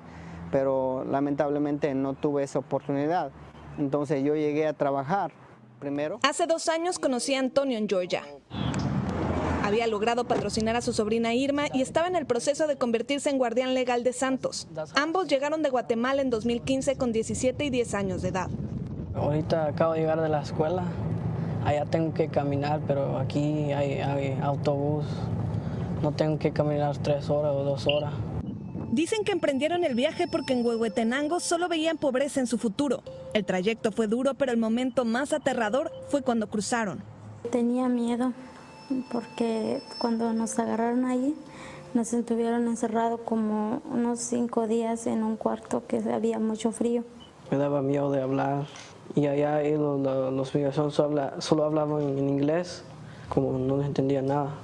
pero lamentablemente no tuve esa oportunidad. Entonces yo llegué a trabajar primero. Hace 2 años conocí a Antonio en Georgia. Había logrado patrocinar a su sobrina Irma y estaba en el proceso de convertirse en guardián legal de Santos. Ambos llegaron de Guatemala en 2015 con 17 y 10 años de edad. Ahorita acabo de llegar de la escuela. Allá tengo que caminar, pero aquí hay autobús. No tengo que caminar 3 horas o 2 horas. Dicen que emprendieron el viaje porque en Huehuetenango solo veían pobreza en su futuro. El trayecto fue duro, pero el momento más aterrador fue cuando cruzaron. Tenía miedo porque cuando nos agarraron allí nos estuvieron encerrados como unos 5 días en un cuarto que había mucho frío. Me daba miedo de hablar y allá los migraciones solo hablaban en inglés, como no les entendía nada.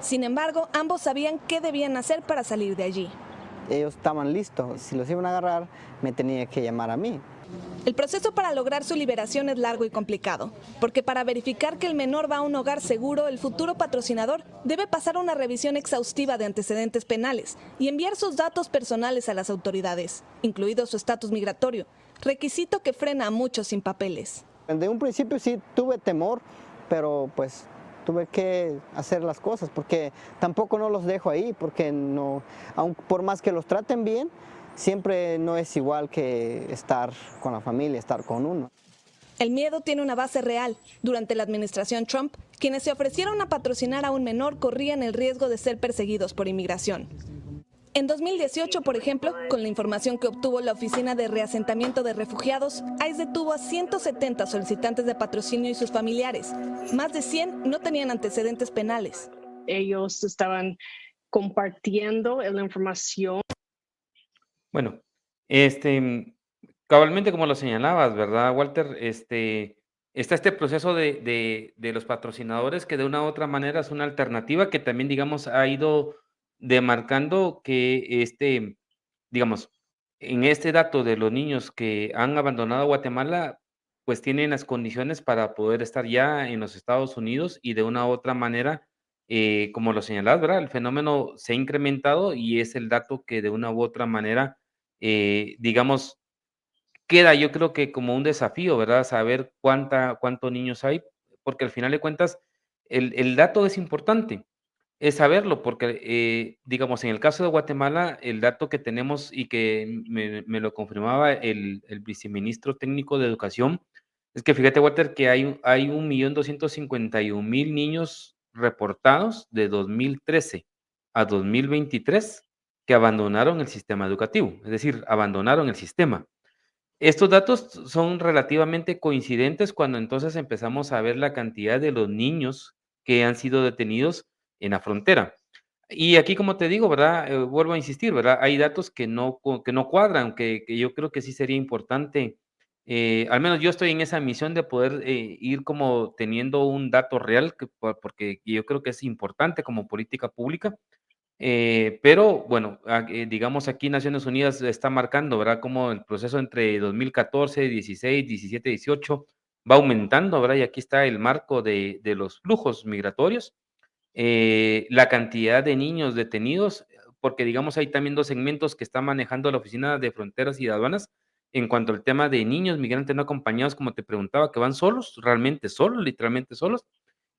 Sin embargo, ambos sabían qué debían hacer para salir de allí. Ellos estaban listos, si los iban a agarrar me tenía que llamar a mí. El proceso para lograr su liberación es largo y complicado, porque para verificar que el menor va a un hogar seguro, el futuro patrocinador debe pasar una revisión exhaustiva de antecedentes penales y enviar sus datos personales a las autoridades, incluido su estatus migratorio, requisito que frena a muchos sin papeles. De un principio sí tuve temor, pero pues tuve que hacer las cosas porque tampoco no los dejo ahí, porque no, aun por más que los traten bien, siempre no es igual que estar con la familia, estar con uno. El miedo tiene una base real. Durante la administración Trump, quienes se ofrecieron a patrocinar a un menor corrían el riesgo de ser perseguidos por inmigración. En 2018, por ejemplo, con la información que obtuvo la Oficina de Reasentamiento de Refugiados, ICE detuvo a 170 solicitantes de patrocinio y sus familiares. Más de 100 no tenían antecedentes penales. Ellos estaban compartiendo la información. Bueno, cabalmente como lo señalabas, ¿verdad, Walter? Está este proceso de los patrocinadores que de una u otra manera es una alternativa que también, digamos, ha ido demarcando que digamos, en este dato de los niños que han abandonado Guatemala, pues tienen las condiciones para poder estar ya en los Estados Unidos y de una u otra manera, como lo señalabas, ¿verdad? El fenómeno se ha incrementado y es el dato que de una u otra manera, digamos, queda yo creo que como un desafío, ¿verdad? Saber cuántos niños hay, porque al final de cuentas el dato es importante. Es saberlo, porque, digamos, en el caso de Guatemala, el dato que tenemos y que me lo confirmaba el viceministro técnico de Educación, es que fíjate, Walter, que hay 1.251.000 niños reportados de 2013 a 2023 que abandonaron el sistema educativo, es decir, abandonaron el sistema. Estos datos son relativamente coincidentes cuando entonces empezamos a ver la cantidad de los niños que han sido detenidos en la frontera. Y aquí, como te digo, ¿verdad? Vuelvo a insistir, ¿verdad? Hay datos que no cuadran, que yo creo que sí sería importante, al menos yo estoy en esa misión de poder ir como teniendo un dato real, porque yo creo que es importante como política pública. Pero bueno, digamos aquí Naciones Unidas está marcando, ¿verdad? Como el proceso entre 2014, 16, 17, 18 va aumentando, ¿verdad? Y aquí está el marco de los flujos migratorios, la cantidad de niños detenidos, porque digamos hay también dos segmentos que está manejando la Oficina de Fronteras y Aduanas en cuanto al tema de niños migrantes no acompañados, como te preguntaba, que van solos, realmente solos, literalmente solos,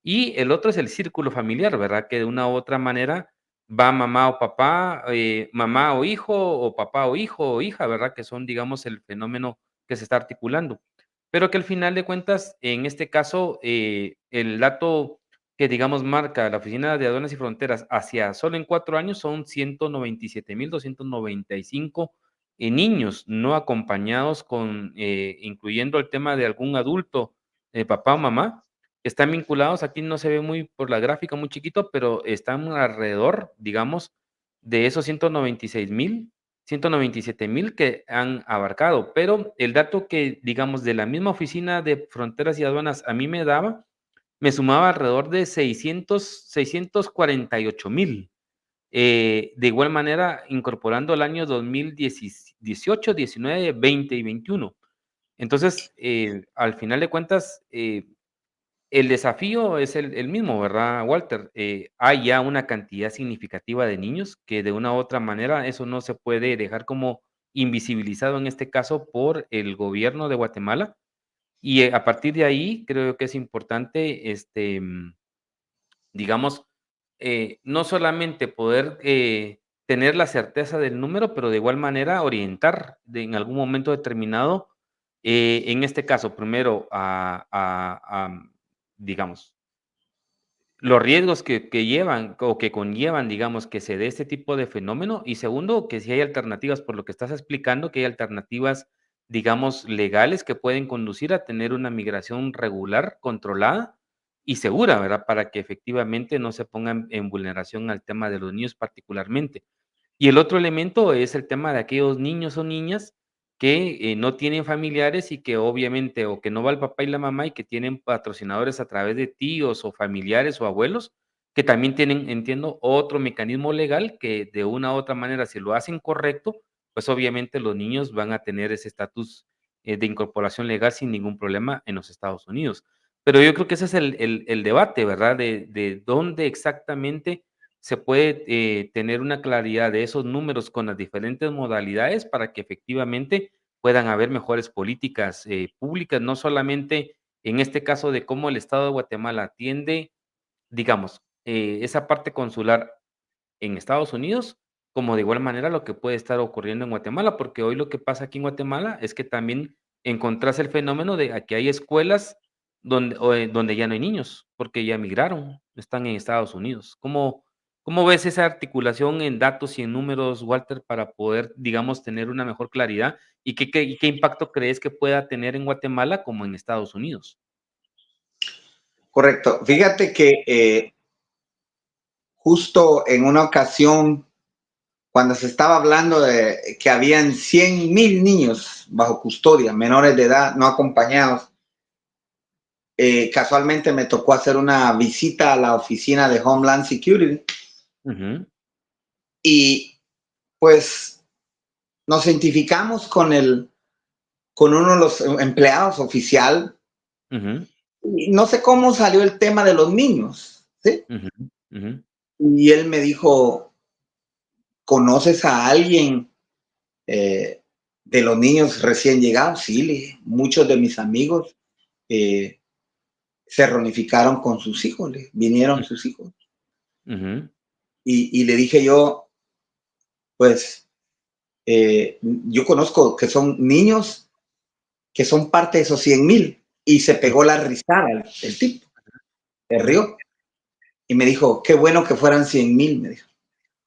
y el otro es el círculo familiar, ¿verdad? Que de una u otra manera va mamá o papá, mamá o hijo, o papá o hijo o hija, ¿verdad? Que son, digamos, el fenómeno que se está articulando. Pero que al final de cuentas, en este caso, el dato que, digamos, marca la Oficina de Aduanas y Fronteras hacia solo en 4 años son 197.295 niños no acompañados con, incluyendo el tema de algún adulto, papá o mamá, están vinculados, aquí no se ve muy por la gráfica, muy chiquito, pero están alrededor, digamos, de esos 197.000 que han abarcado. Pero el dato que, digamos, de la misma Oficina de Fronteras y Aduanas a mí me daba, me sumaba alrededor de 648.000. De igual manera, incorporando el año 2018, 19, 20 y 21. Entonces, al final de cuentas, el desafío es el mismo, ¿verdad, Walter? Hay ya una cantidad significativa de niños que de una u otra manera eso no se puede dejar como invisibilizado en este caso por el gobierno de Guatemala. Y a partir de ahí creo que es importante, digamos, no solamente poder tener la certeza del número, pero de igual manera orientar en algún momento determinado, en este caso, primero digamos, los riesgos que llevan o que conllevan, digamos, que se dé este tipo de fenómeno. Y segundo, que si hay alternativas, por lo que estás explicando, que hay alternativas, digamos, legales que pueden conducir a tener una migración regular, controlada, y segura, ¿verdad? Para que efectivamente no se pongan en vulneración al tema de los niños particularmente. Y el otro elemento es el tema de aquellos niños o niñas que, no tienen familiares y que obviamente, o que no va el papá y la mamá y que tienen patrocinadores a través de tíos o familiares o abuelos, que también tienen, entiendo, otro mecanismo legal que de una u otra manera, si lo hacen correcto, pues obviamente los niños van a tener ese estatus, de incorporación legal sin ningún problema en los Estados Unidos. Pero yo creo que ese es el debate, ¿verdad? De dónde exactamente se puede, tener una claridad de esos números con las diferentes modalidades para que efectivamente puedan haber mejores políticas, públicas, no solamente en este caso de cómo el Estado de Guatemala atiende, digamos, esa parte consular en Estados Unidos, como de igual manera lo que puede estar ocurriendo en Guatemala, porque hoy lo que pasa aquí en Guatemala es que también encontrás el fenómeno de que hay escuelas donde ya no hay niños, porque ya migraron, están en Estados Unidos. ¿Cómo ves esa articulación en datos y en números, Walter, para poder, digamos, tener una mejor claridad? ¿Y qué impacto crees que pueda tener en Guatemala como en Estados Unidos? Correcto. Fíjate que justo en una ocasión, cuando se estaba hablando de que habían 100,000 niños bajo custodia, menores de edad, no acompañados, casualmente me tocó hacer una visita a la oficina de Homeland Security Ujú, y pues nos identificamos con uno de los empleados oficial. ujú, Y no sé cómo salió el tema de los niños, ¿sí? ujú, ujú, Y él me dijo, ¿conoces a alguien eh, de los niños recién llegados? Sí, le dije, muchos de mis amigos eh, se reunificaron con sus hijos, vinieron sus hijos. ujú, Y le dije yo, pues yo conozco que son niños que son parte de esos 100,000. Y se pegó la risada el tipo, se ujú, rió. Y me dijo, qué bueno que fueran 100,000, me dijo.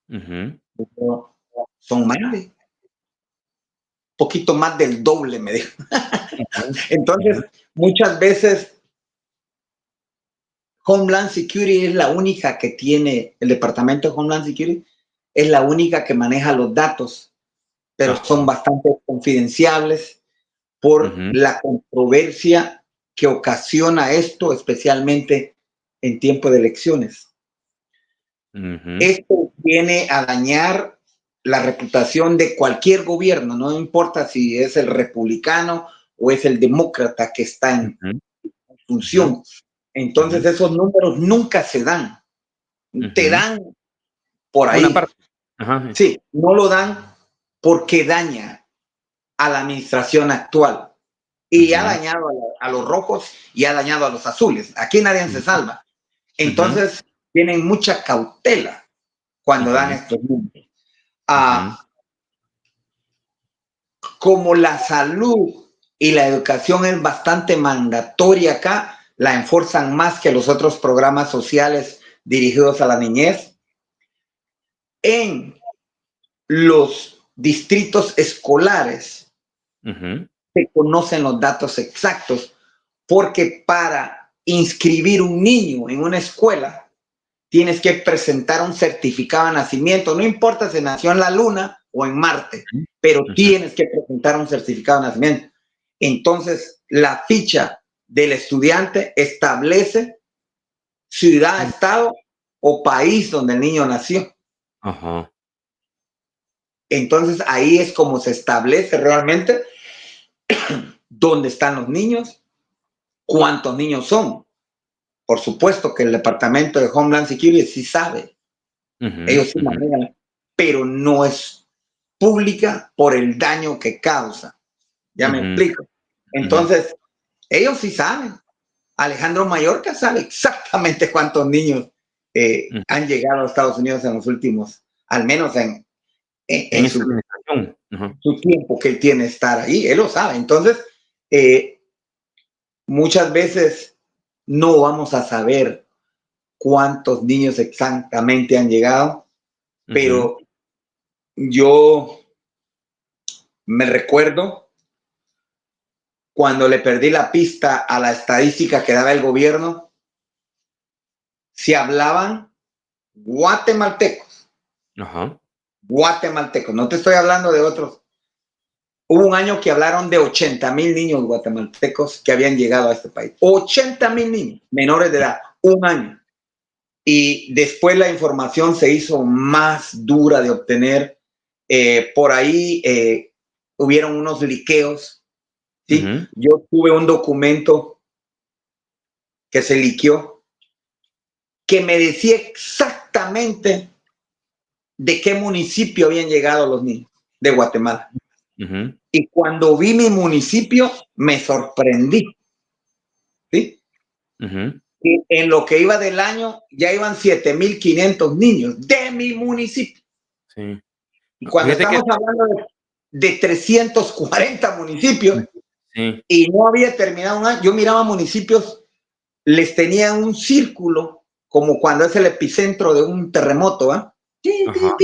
ujú, Pero son más, poquito más del doble, me dijo. ujú, Entonces, ujú. muchas veces Homeland Security es la única que tiene, el departamento de Homeland Security es la única que maneja los datos, pero son Ajá. bastante confidenciables por Ujú, la controversia que ocasiona esto, especialmente en tiempo de elecciones. ujú, Esto viene a dañar la reputación de cualquier gobierno, no importa si es el republicano o es el demócrata que está en ujú, ujú, función. ujú, Entonces esos números nunca se dan, te ujú. dan por Una ahí. parte. Ajá. Sí, no lo dan porque daña a la administración actual y ha Ujú, dañado a los rojos y ha dañado a los azules. Aquí nadie se ujú, salva. ujú, Entonces tienen mucha cautela cuando dan ujú, estos números. ujú, Ah, como la salud y la educación es bastante mandatoria acá, la enforzan más que los otros programas sociales dirigidos a la niñez. En los distritos escolares ujú, se conocen los datos exactos porque para inscribir un niño en una escuela tienes que presentar un certificado de nacimiento, no importa si nació en la luna o en Marte, pero ujú, tienes que presentar un certificado de nacimiento. Entonces, la ficha del estudiante establece ciudad, ujú. estado o país donde el niño nació. Ajá. Entonces, ahí es como se establece realmente dónde están los niños, cuántos niños son. Por supuesto que el Departamento de Homeland Security sí sabe, Ujú, ellos sí ujú, manejan, pero no es pública por el daño que causa. Ya me ujú, explico. ujú, Entonces, ellos sí saben. Alejandro Mayorkas sabe exactamente cuántos niños ujú. han llegado a Estados Unidos en los últimos, al menos En en esta su, administración. Ajá. su tiempo que él tiene estar ahí. Él lo sabe. Entonces, eh, muchas veces no vamos a saber cuántos niños exactamente han llegado, Ujú, pero yo me recuerdo cuando le perdí la pista a la estadística que daba el gobierno, se hablaban guatemaltecos. Ajá. Guatemaltecos, no te estoy hablando de otros. Hubo un año que hablaron de 80,000 niños guatemaltecos que habían llegado a este país. 80,000 niños menores de edad, un año. Y después la información se hizo más dura de obtener. Por ahí hubieron unos liqueos. ¿Sí? Ujú. Yo tuve un documento que se liqueó que me decía exactamente de qué municipio habían llegado los niños de Guatemala. Ujú. Y cuando vi mi municipio, me sorprendí. ¿Sí? Ujú. Y en lo que iba del año, ya iban 7,500 niños de mi municipio. Sí. Y cuando Fíjate que estamos hablando de 340 municipios sí. y no había terminado un año, yo miraba municipios, les tenía un círculo, como cuando es el epicentro de un terremoto, ¿ah? Ajá.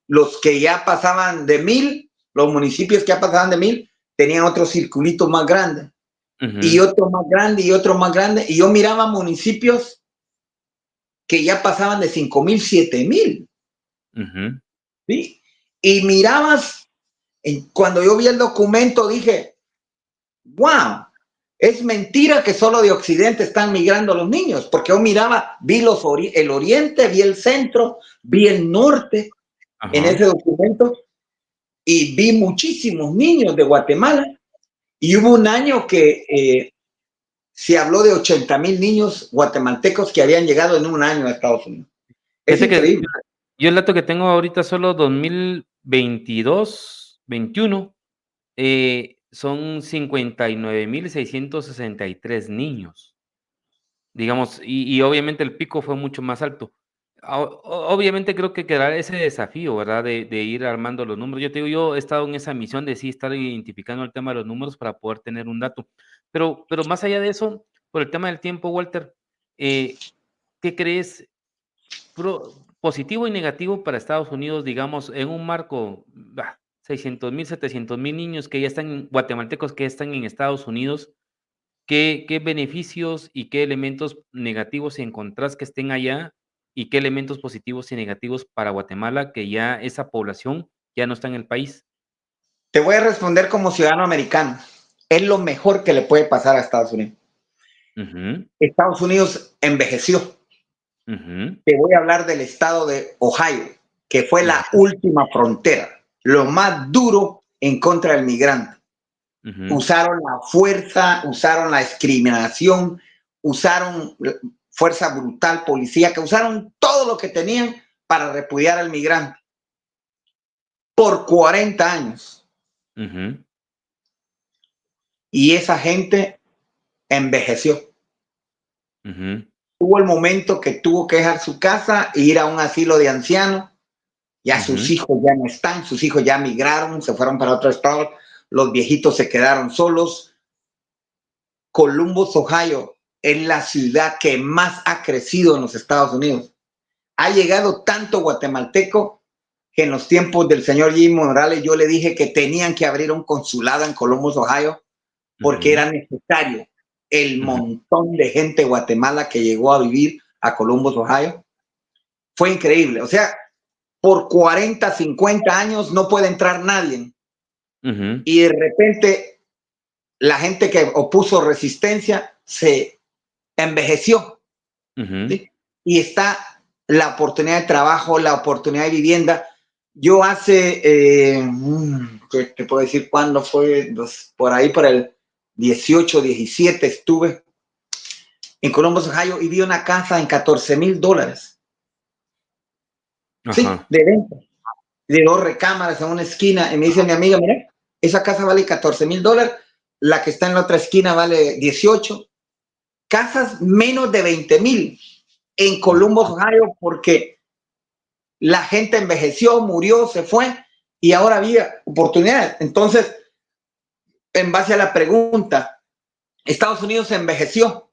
Los que ya pasaban de 1,000, los municipios que ya pasaban de 1,000, tenían otro circulito más grande, y Ujú. otro más grande, y otro más grande, y yo miraba municipios que ya pasaban de 5,000, 7,000, Ujú. ¿sí? Y mirabas, cuando yo vi el documento dije, wow, es mentira que solo de Occidente están migrando los niños, porque yo miraba, vi el oriente, vi el centro, vi el norte en Ajá. ese documento y vi muchísimos niños de Guatemala. Y hubo un año que se habló de 80,000 niños guatemaltecos que habían llegado en un año a Estados Unidos. Es Fíjate que increíble. yo el dato que tengo ahorita solo 2022, 21, son 59,663 niños. Digamos, y obviamente el pico fue mucho más alto. Obviamente creo que quedará ese desafío, ¿verdad? De ir armando los números. Yo te digo, yo he estado en esa misión de sí estar identificando el tema de los números para poder tener un dato. Pero más allá de eso, por el tema del tiempo, Walter, ¿qué crees positivo y negativo para Estados Unidos, digamos, en un marco, 600,000, 700,000 niños que ya están, guatemaltecos que ya están en Estados Unidos? ¿Qué beneficios y qué elementos negativos encontrás que estén allá? ¿Y qué elementos positivos y negativos para Guatemala, que ya esa población ya no está en el país? Te voy a responder como ciudadano americano. Es lo mejor que le puede pasar a Estados Unidos. Ujú, Estados Unidos envejeció. ujú, Te voy a hablar del estado de Ohio, que fue la ujú, última frontera, lo más duro en contra del migrante. ujú, Usaron la fuerza, usaron la discriminación, usaron fuerza brutal policíaca, usaron todo lo que tenían para repudiar al migrante por 40 años. ujú, Y esa gente envejeció. ujú, Hubo el momento que tuvo que dejar su casa e ir a un asilo de ancianos. Ya sus ujú, hijos ya no están, sus hijos ya migraron, se fueron para otro estado, los viejitos se quedaron solos. Columbus, Ohio, es la ciudad que más ha crecido en los Estados Unidos. Ha llegado tanto guatemalteco que en los tiempos del señor Jimmy Morales yo le dije que tenían que abrir un consulado en Columbus, Ohio, porque ujú, era necesario el ujú, montón de gente de Guatemala que llegó a vivir a Columbus, Ohio. Fue increíble. O sea, por 40, 50 años no puede entrar nadie. ujú, Y de repente la gente que opuso resistencia se envejeció, ujú, ¿sí? Y está la oportunidad de trabajo, la oportunidad de vivienda. Yo hace, ¿qué te puedo decir cuándo fue? Por ahí, por el 18, 17 estuve en Columbus, Ohio, y vi una casa en $14,000. Sí, ajá, de venta, de 2 recámaras en una esquina. Y me dice mi amiga, mira, esa casa vale $14,000, la que está en la otra esquina vale 18. Casas menos de 20,000 en Columbus, ajá, Ohio, porque la gente envejeció, murió, se fue y ahora había oportunidades. Entonces, en base a la pregunta, Estados Unidos envejeció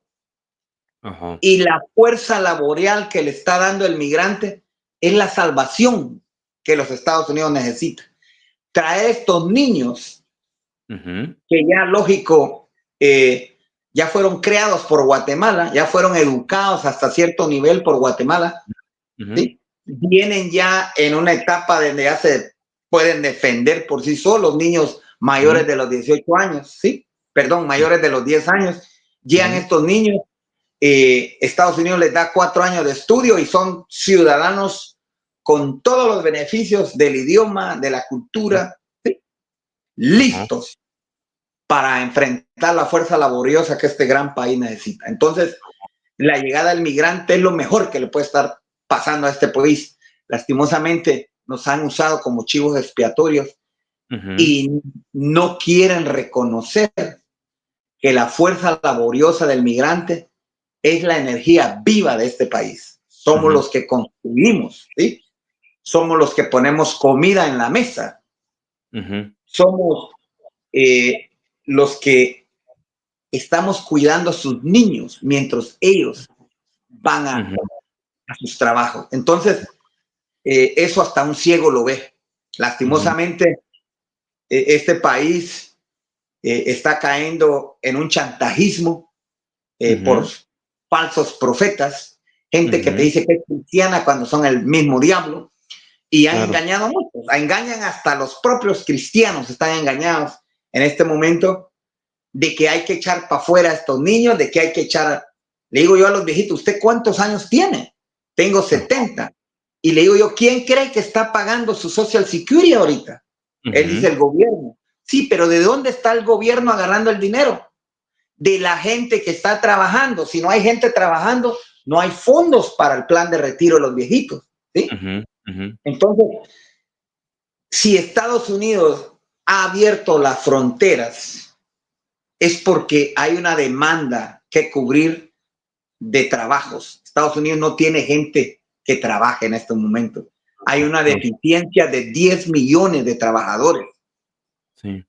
ajá, y la fuerza laboral que le está dando el migrante es la salvación que los Estados Unidos necesitan. Traer estos niños ujú, que ya, lógico, ya fueron creados por Guatemala, ya fueron educados hasta cierto nivel por Guatemala, ¿sí? Vienen ya en una etapa donde ya se pueden defender por sí solos, niños mayores de los 18 años, ¿sí? Perdón, mayores de los 10 años, llegan estos niños, Estados Unidos les da 4 años de estudio y son ciudadanos con todos los beneficios del idioma, de la cultura, ¿sí? Listos para enfrentar la fuerza laboriosa que este gran país necesita. Entonces, la llegada del migrante es lo mejor que le puede estar pasando a este país. Lastimosamente, nos han usado como chivos expiatorios y no quieren reconocer que la fuerza laboriosa del migrante es la energía viva de este país. Somos los que construimos, ¿sí? Somos los que ponemos comida en la mesa. Somos los que estamos cuidando a sus niños mientras ellos van a sus trabajos. Entonces, eso hasta un ciego lo ve. Lastimosamente, este país está cayendo en un chantajismo por falsos profetas, gente que te dice que es cristiana cuando son el mismo diablo, y han engañado a muchos. Engañan hasta los propios cristianos, están engañados en este momento de que hay que echar para afuera a estos niños, de que hay que echar. Le digo yo a los viejitos, ¿usted cuántos años tiene? Tengo 70. Y le digo yo, ¿quién cree que está pagando su Social Security ahorita? Él dice el gobierno. Sí, pero ¿de dónde está el gobierno agarrando el dinero? De la gente que está trabajando. Si no hay gente trabajando, no hay fondos para el plan de retiro de los viejitos, ¿sí? Entonces, si Estados Unidos ha abierto las fronteras, es porque hay una demanda que cubrir de trabajos. Estados Unidos no tiene gente que trabaje en estos momentos. Hay una deficiencia de 10 millones de trabajadores. Sí.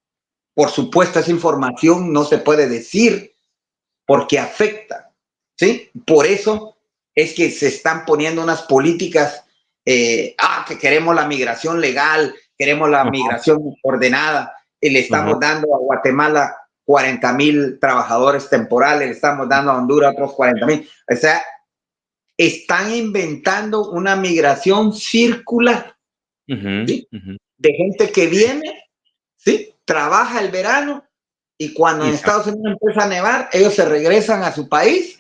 Por supuesto, esa información no se puede decir porque afecta, ¿sí? Por eso es que se están poniendo unas políticas, que queremos la migración legal, queremos la migración ordenada, y le estamos dando a Guatemala 40,000 trabajadores temporales, le estamos dando a Honduras otros 40,000. O sea, están inventando una migración circular, ¿sí? De gente que viene, ¿sí? Trabaja el verano y cuando en Estados Unidos empieza a nevar, ellos se regresan a su país,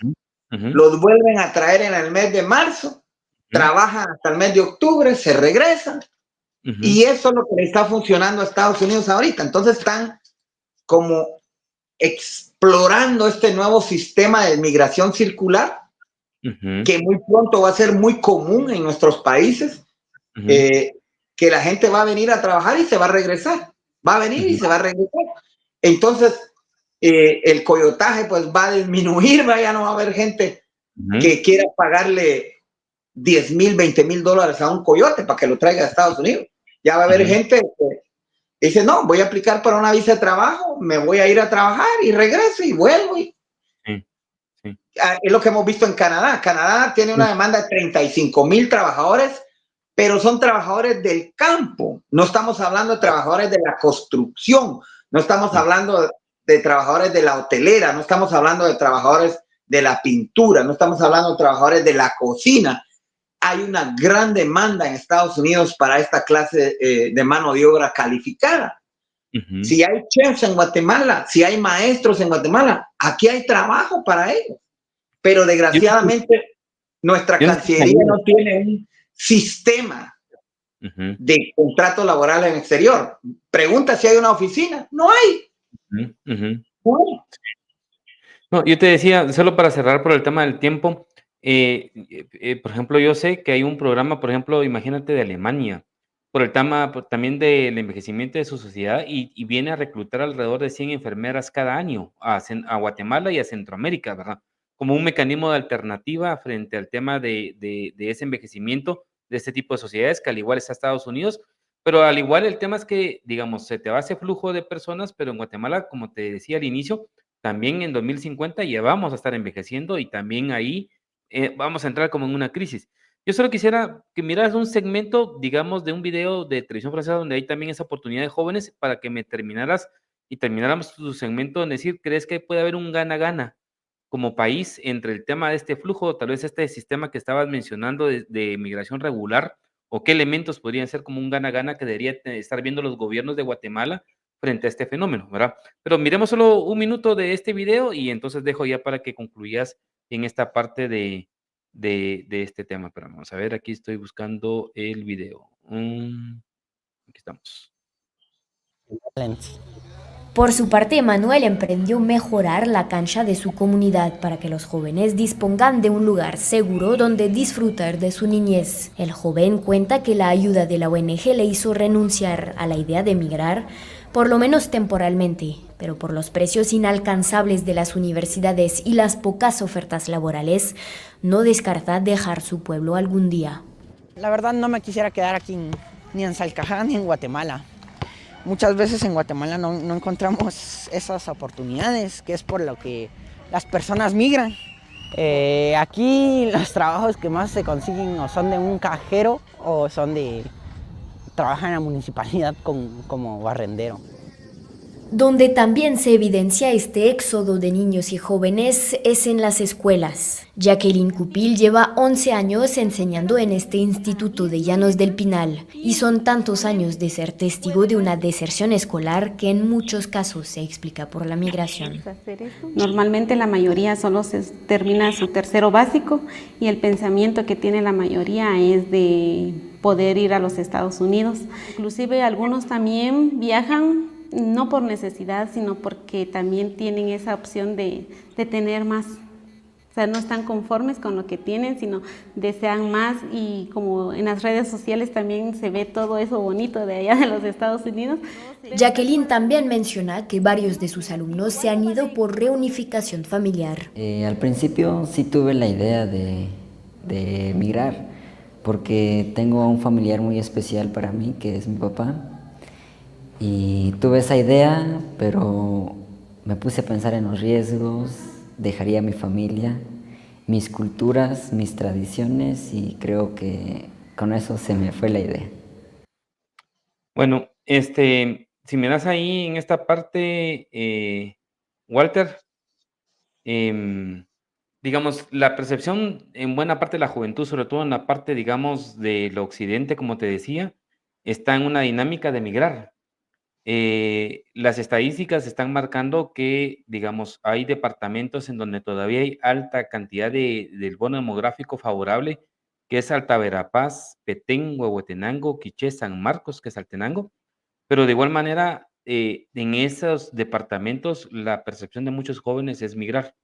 los vuelven a traer en el mes de marzo, trabajan hasta el mes de octubre, se regresan, y eso es lo que le está funcionando a Estados Unidos ahorita. Entonces están como explorando este nuevo sistema de migración circular, que muy pronto va a ser muy común en nuestros países, que la gente va a venir a trabajar y se va a regresar, va a venir y se va a regresar. Entonces, el coyotaje pues va a disminuir, ya no va a haber gente que quiera pagarle 10,000, 20,000 dólares a un coyote para que lo traiga a Estados Unidos. Ya va a haber gente que dice, no, voy a aplicar para una visa de trabajo, me voy a ir a trabajar y regreso y vuelvo. Es lo que hemos visto en Canadá. Canadá tiene una demanda de 35,000 trabajadores, pero son trabajadores del campo. No estamos hablando de trabajadores de la construcción, no estamos hablando de trabajadores de la hotelera, no estamos hablando de trabajadores de la pintura, no estamos hablando de trabajadores de la cocina. Hay una gran demanda en Estados Unidos para esta clase de mano de obra calificada. Si hay chefs en Guatemala, si hay maestros en Guatemala, aquí hay trabajo para ellos. Pero desgraciadamente nuestra Cancillería no tiene un sistema de contrato laboral en exterior. Pregunta si hay una oficina. No hay. No, yo te decía, solo para cerrar por el tema del tiempo, por ejemplo, yo sé que hay un programa, por ejemplo, imagínate de Alemania, por el tema también del envejecimiento de su sociedad y viene a reclutar alrededor de 100 enfermeras cada año a Guatemala y a Centroamérica, ¿verdad? Como un mecanismo de alternativa frente al tema de ese envejecimiento de este tipo de sociedades, que al igual está Estados Unidos, pero al igual el tema es que, digamos, se te va ese flujo de personas, pero en Guatemala, como te decía al inicio, también en 2050 ya vamos a estar envejeciendo y también ahí vamos a entrar como en una crisis. Yo solo quisiera que miraras un segmento, digamos, de un video de televisión francesa donde hay también esa oportunidad de jóvenes para que me terminaras y termináramos tu segmento en decir, ¿crees que puede haber un gana-gana como país entre el tema de este flujo, tal vez este sistema que estabas mencionando de migración regular, o qué elementos podrían ser como un gana-gana que debería estar viendo los gobiernos de Guatemala frente a este fenómeno, ¿verdad? Pero miremos solo un minuto de este video y entonces dejo ya para que concluyas en esta parte de este tema. Pero vamos a ver, aquí estoy buscando el video. Aquí estamos. Por su parte, Manuel emprendió mejorar la cancha de su comunidad para que los jóvenes dispongan de un lugar seguro donde disfrutar de su niñez. El joven cuenta que la ayuda de la ONG le hizo renunciar a la idea de emigrar, por lo menos temporalmente, pero por los precios inalcanzables de las universidades y las pocas ofertas laborales, no descarta dejar su pueblo algún día. La verdad no me quisiera quedar aquí ni en Salcajá ni en Guatemala. Muchas veces en Guatemala no encontramos esas oportunidades, que es por lo que las personas migran. Aquí los trabajos que más se consiguen o son de un cajero o son de trabajar en la municipalidad como barrendero. Donde también se evidencia este éxodo de niños y jóvenes es en las escuelas. Jacqueline Cupil lleva 11 años enseñando en este instituto de Llanos del Pinal y son tantos años de ser testigo de una deserción escolar que en muchos casos se explica por la migración. Normalmente la mayoría solo termina su tercero básico y el pensamiento que tiene la mayoría es de poder ir a los Estados Unidos. Inclusive algunos también viajan no por necesidad, sino porque también tienen esa opción de tener más. O sea, no están conformes con lo que tienen, sino desean más, y como en las redes sociales también se ve todo eso bonito de allá de los Estados Unidos. Jacqueline también menciona que varios de sus alumnos se han ido por reunificación familiar. Al principio sí tuve la idea de emigrar, porque tengo a un familiar muy especial para mí, que es mi papá. Y tuve esa idea, pero me puse a pensar en los riesgos, dejaría a mi familia, mis culturas, mis tradiciones, y creo que con eso se me fue la idea. Bueno, si me das ahí en esta parte, Walter, digamos, la percepción en buena parte de la juventud, sobre todo en la parte, digamos, del occidente, como te decía, está en una dinámica de migrar. Las estadísticas están marcando que, digamos, hay departamentos en donde todavía hay alta cantidad del bono demográfico favorable, que es Alta Verapaz, Petén, Huehuetenango, Quiché, San Marcos, que es Altenango, pero de igual manera, en esos departamentos la percepción de muchos jóvenes es migrar.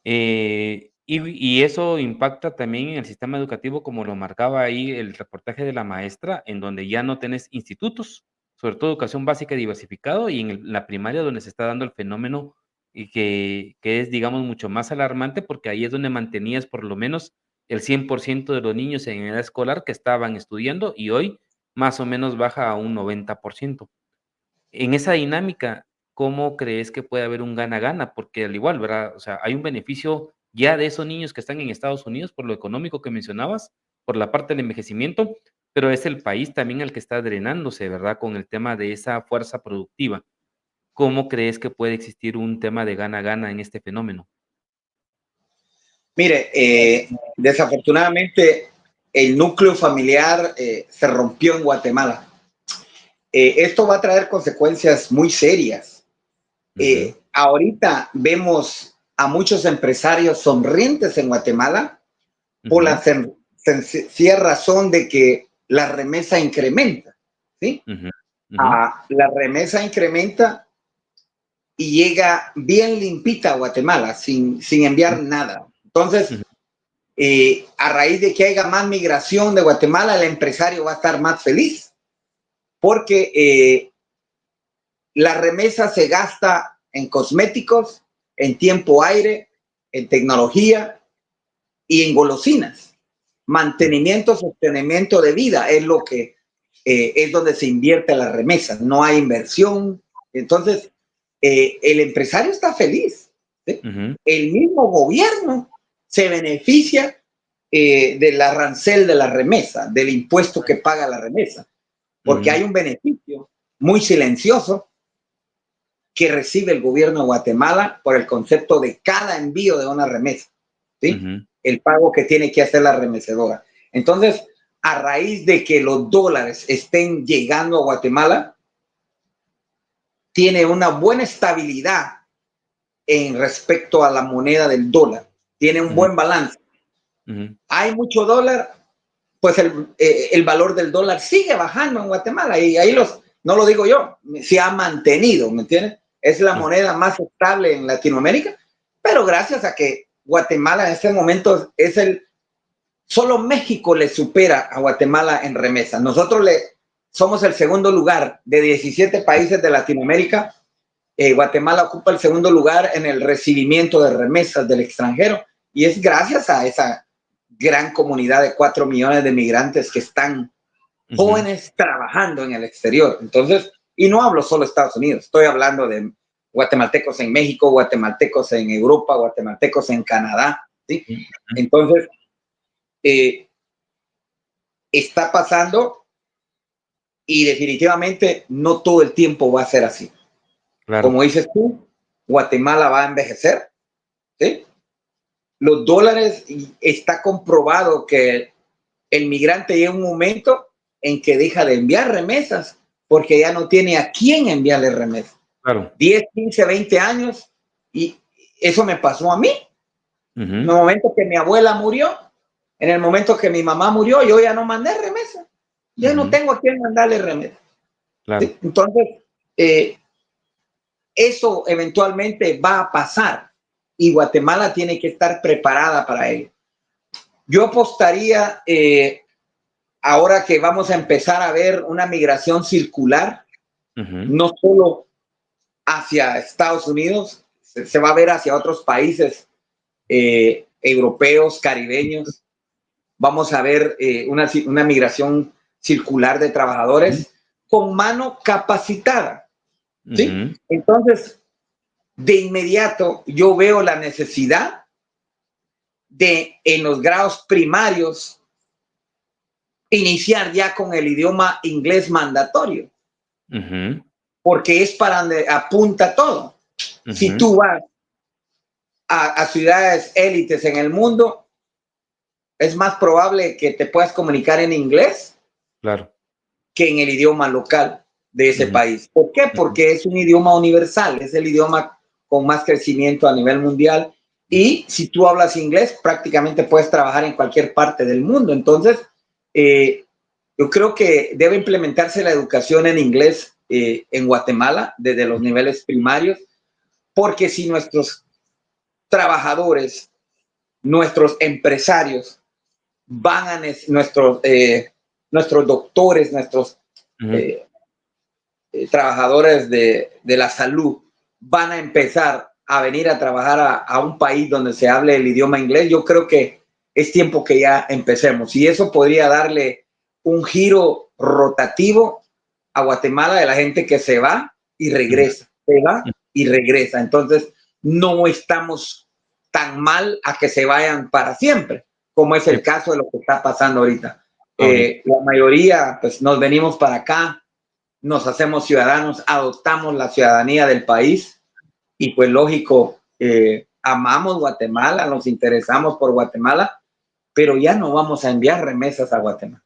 Y eso impacta también en el sistema educativo, como lo marcaba ahí el reportaje de la maestra, en donde ya no tenés institutos, sobre todo educación básica diversificado, y en la primaria donde se está dando el fenómeno y que es, digamos, mucho más alarmante, porque ahí es donde mantenías por lo menos el 100% de los niños en edad escolar que estaban estudiando, y hoy más o menos baja a un 90%. En esa dinámica, ¿cómo crees que puede haber un gana-gana? Porque al igual, ¿verdad? O sea, hay un beneficio ya de esos niños que están en Estados Unidos por lo económico que mencionabas, por la parte del envejecimiento, pero es el país también el que está drenándose, ¿verdad? Con el tema de esa fuerza productiva. ¿Cómo crees que puede existir un tema de gana-gana en este fenómeno? Mire, desafortunadamente el núcleo familiar se rompió en Guatemala. Esto va a traer consecuencias muy serias. Ahorita vemos a muchos empresarios sonrientes en Guatemala por la sencilla razón de que la remesa incrementa, ¿sí? La remesa incrementa y llega bien limpita a Guatemala, sin enviar nada. Entonces, a raíz de que haya más migración de Guatemala, el empresario va a estar más feliz, porque la remesa se gasta en cosméticos, en tiempo aire, en tecnología y en golosinas. Mantenimiento, sostenimiento de vida es lo que es donde se invierte la remesa. No hay inversión. Entonces, el empresario está feliz, ¿sí? El mismo gobierno se beneficia del arancel de la remesa, del impuesto que paga la remesa, porque hay un beneficio muy silencioso que recibe el gobierno de Guatemala por el concepto de cada envío de una remesa, ¿sí? El pago que tiene que hacer la remecedora. Entonces, a raíz de que los dólares estén llegando a Guatemala, tiene una buena estabilidad en respecto a la moneda del dólar. Tiene un buen balance. Hay mucho dólar, pues el valor del dólar sigue bajando en Guatemala, y ahí no lo digo yo, se ha mantenido, ¿me entiendes? Es la moneda más estable en Latinoamérica, pero gracias a que Guatemala en este momento solo México le supera a Guatemala en remesas. Nosotros somos el segundo lugar de 17 países de Latinoamérica. Guatemala ocupa el segundo lugar en el recibimiento de remesas del extranjero, y es gracias a esa gran comunidad de 4 millones de migrantes que están jóvenes trabajando en el exterior. Entonces, y no hablo solo de Estados Unidos, estoy hablando de guatemaltecos en México, guatemaltecos en Europa, guatemaltecos en Canadá, ¿sí? Entonces, está pasando, y definitivamente no todo el tiempo va a ser así. Claro. Como dices tú, Guatemala va a envejecer, ¿sí? Los dólares, está comprobado que el migrante llega un momento en que deja de enviar remesas porque ya no tiene a quién enviarle remesas. Claro. 10, 15, 20 años, y eso me pasó a mí. En el momento que mi abuela murió, en el momento que mi mamá murió, yo ya no mandé remesas. Ya no tengo a quién mandarle remesas. Claro. ¿Sí? Entonces, eso eventualmente va a pasar, y Guatemala tiene que estar preparada para ello. Yo apostaría, ahora que vamos a empezar a ver una migración circular, no solo hacia Estados Unidos, se va a ver hacia otros países europeos, caribeños. Vamos a ver una migración circular de trabajadores con mano capacitada, ¿sí? Entonces, de inmediato yo veo la necesidad de, en los grados primarios, iniciar ya con el idioma inglés mandatorio, porque es para donde apunta todo. Si tú vas a ciudades élites en el mundo, es más probable que te puedas comunicar en inglés, claro, que en el idioma local de ese país. ¿Por qué? Porque es un idioma universal, es el idioma con más crecimiento a nivel mundial, y si tú hablas inglés, prácticamente puedes trabajar en cualquier parte del mundo. Entonces, yo creo que debe implementarse la educación en inglés en Guatemala desde los niveles primarios, porque si nuestros trabajadores, nuestros empresarios nuestros doctores, nuestros trabajadores de la salud van a empezar a venir a trabajar a un país donde se hable el idioma inglés, yo creo que es tiempo que ya empecemos, y eso podría darle un giro rotativo a Guatemala de la gente que se va y regresa, se va y regresa. Entonces, no estamos tan mal a que se vayan para siempre, como es el caso de lo que está pasando ahorita. La mayoría, pues, nos venimos para acá, nos hacemos ciudadanos, adoptamos la ciudadanía del país, y pues lógico, amamos Guatemala, nos interesamos por Guatemala, pero ya no vamos a enviar remesas a Guatemala.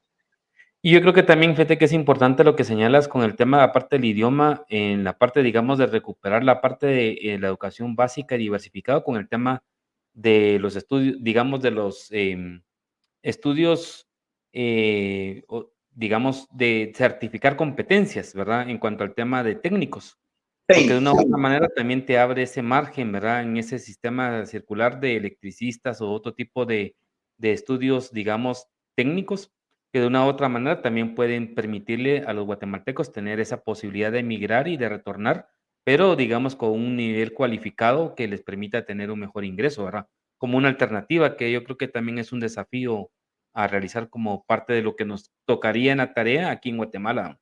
Y yo creo que también, fíjate que es importante lo que señalas con el tema, aparte del idioma, en la parte, digamos, de recuperar la parte de la educación básica y diversificado con el tema de los estudios, digamos, de los estudios, digamos, de certificar competencias, ¿verdad? En cuanto al tema de técnicos. Porque de una u otra manera también te abre ese margen, ¿verdad? En ese sistema circular de electricistas o otro tipo de estudios, digamos, técnicos, que de una u otra manera también pueden permitirle a los guatemaltecos tener esa posibilidad de emigrar y de retornar, pero digamos con un nivel cualificado que les permita tener un mejor ingreso, ¿verdad? Como una alternativa que yo creo que también es un desafío a realizar como parte de lo que nos tocaría en la tarea aquí en Guatemala.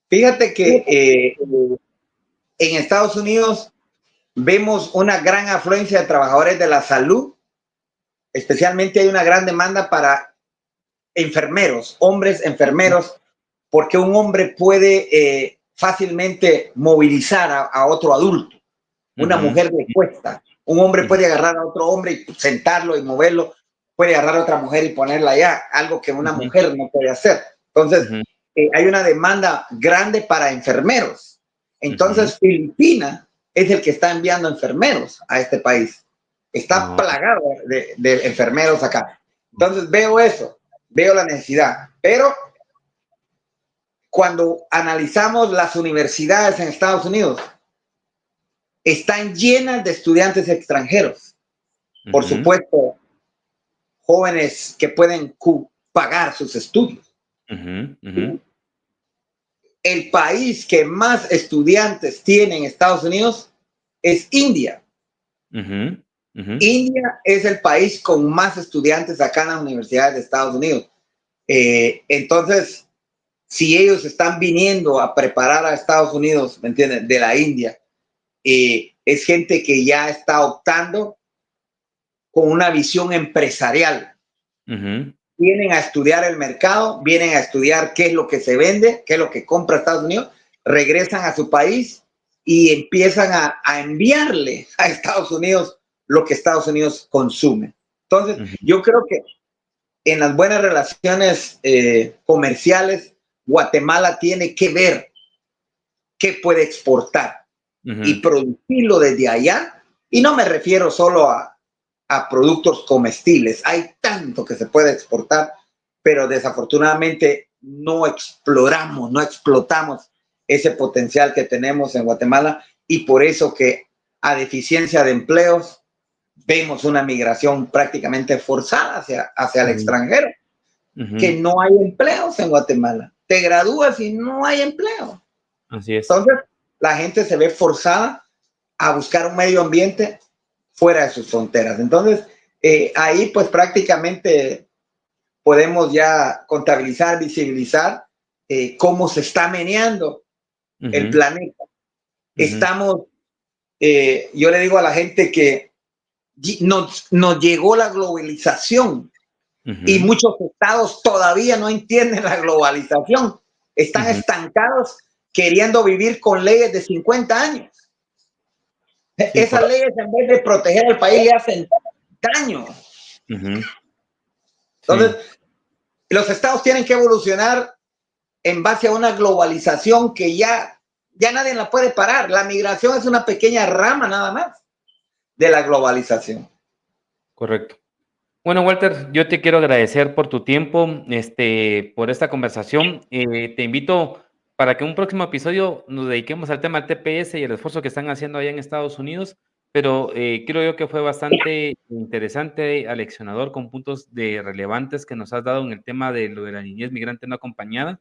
Fíjate que en Estados Unidos vemos una gran afluencia de trabajadores de la salud, especialmente hay una gran demanda para enfermeros, hombres enfermeros, porque un hombre puede fácilmente movilizar a otro adulto. Una mujer le cuesta. Un hombre puede agarrar a otro hombre y sentarlo y moverlo. Puede agarrar a otra mujer y ponerla allá, algo que una mujer no puede hacer. Entonces, hay una demanda grande para enfermeros. Entonces, Filipinas es el que está enviando enfermeros a este país. Está plagado de enfermeros acá. Entonces, veo eso, veo la necesidad. Pero cuando analizamos las universidades en Estados Unidos, están llenas de estudiantes extranjeros. Por supuesto, jóvenes que pueden pagar sus estudios. El país que más estudiantes tiene en Estados Unidos es India. India es el país con más estudiantes acá en las universidades de Estados Unidos. Entonces, si ellos están viniendo a preparar a Estados Unidos, ¿me entienden?, de la India, es gente que ya está optando con una visión empresarial. Vienen a estudiar el mercado, vienen a estudiar qué es lo que se vende, qué es lo que compra Estados Unidos, regresan a su país y empiezan a enviarle a Estados Unidos lo que Estados Unidos consume. Entonces, yo creo que en las buenas relaciones comerciales, Guatemala tiene que ver qué puede exportar y producirlo desde allá. Y no me refiero solo a productos comestibles. Hay tanto que se puede exportar, pero desafortunadamente no exploramos, no explotamos ese potencial que tenemos en Guatemala, y por eso que a deficiencia de empleos vemos una migración prácticamente forzada hacia el extranjero, que no hay empleos en Guatemala. Te gradúas y no hay empleo. Así es. Entonces, la gente se ve forzada a buscar un medio ambiente fuera de sus fronteras. Entonces, ahí pues prácticamente podemos ya contabilizar, visibilizar cómo se está meneando el planeta. Estamos, yo le digo a la gente que nos llegó la globalización y muchos estados todavía no entienden la globalización. Están estancados queriendo vivir con leyes de 50 años. Esas leyes, en vez de proteger al país, le hacen daño. Entonces, los estados tienen que evolucionar en base a una globalización que ya nadie la puede parar. La migración es una pequeña rama nada más de la globalización. Correcto. Bueno, Walter, yo te quiero agradecer por tu tiempo, por esta conversación. Te invito para que en un próximo episodio nos dediquemos al tema del TPS y el esfuerzo que están haciendo allá en Estados Unidos, pero creo yo que fue bastante interesante, aleccionador, con puntos relevantes que nos has dado en el tema de lo de la niñez migrante no acompañada,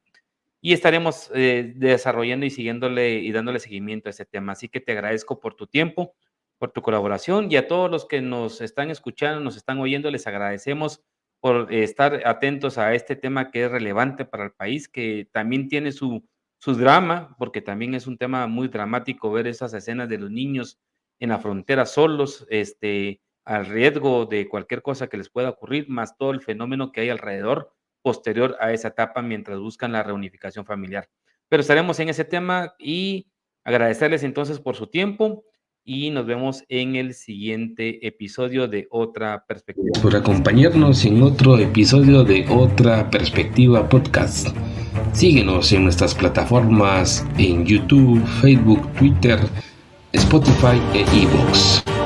y estaremos desarrollando y siguiéndole y dándole seguimiento a ese tema. Así que te agradezco por tu tiempo, por tu colaboración, y a todos los que nos están escuchando, nos están oyendo, les agradecemos por estar atentos a este tema que es relevante para el país, que también tiene su drama, porque también es un tema muy dramático ver esas escenas de los niños en la frontera solos, al riesgo de cualquier cosa que les pueda ocurrir, más todo el fenómeno que hay alrededor posterior a esa etapa mientras buscan la reunificación familiar. Pero estaremos en ese tema y agradecerles entonces por su tiempo, y nos vemos en el siguiente episodio de Otra Perspectiva. Por acompañarnos en otro episodio de Otra Perspectiva Podcast. Síguenos en nuestras plataformas en YouTube, Facebook, Twitter, Spotify e iVoox.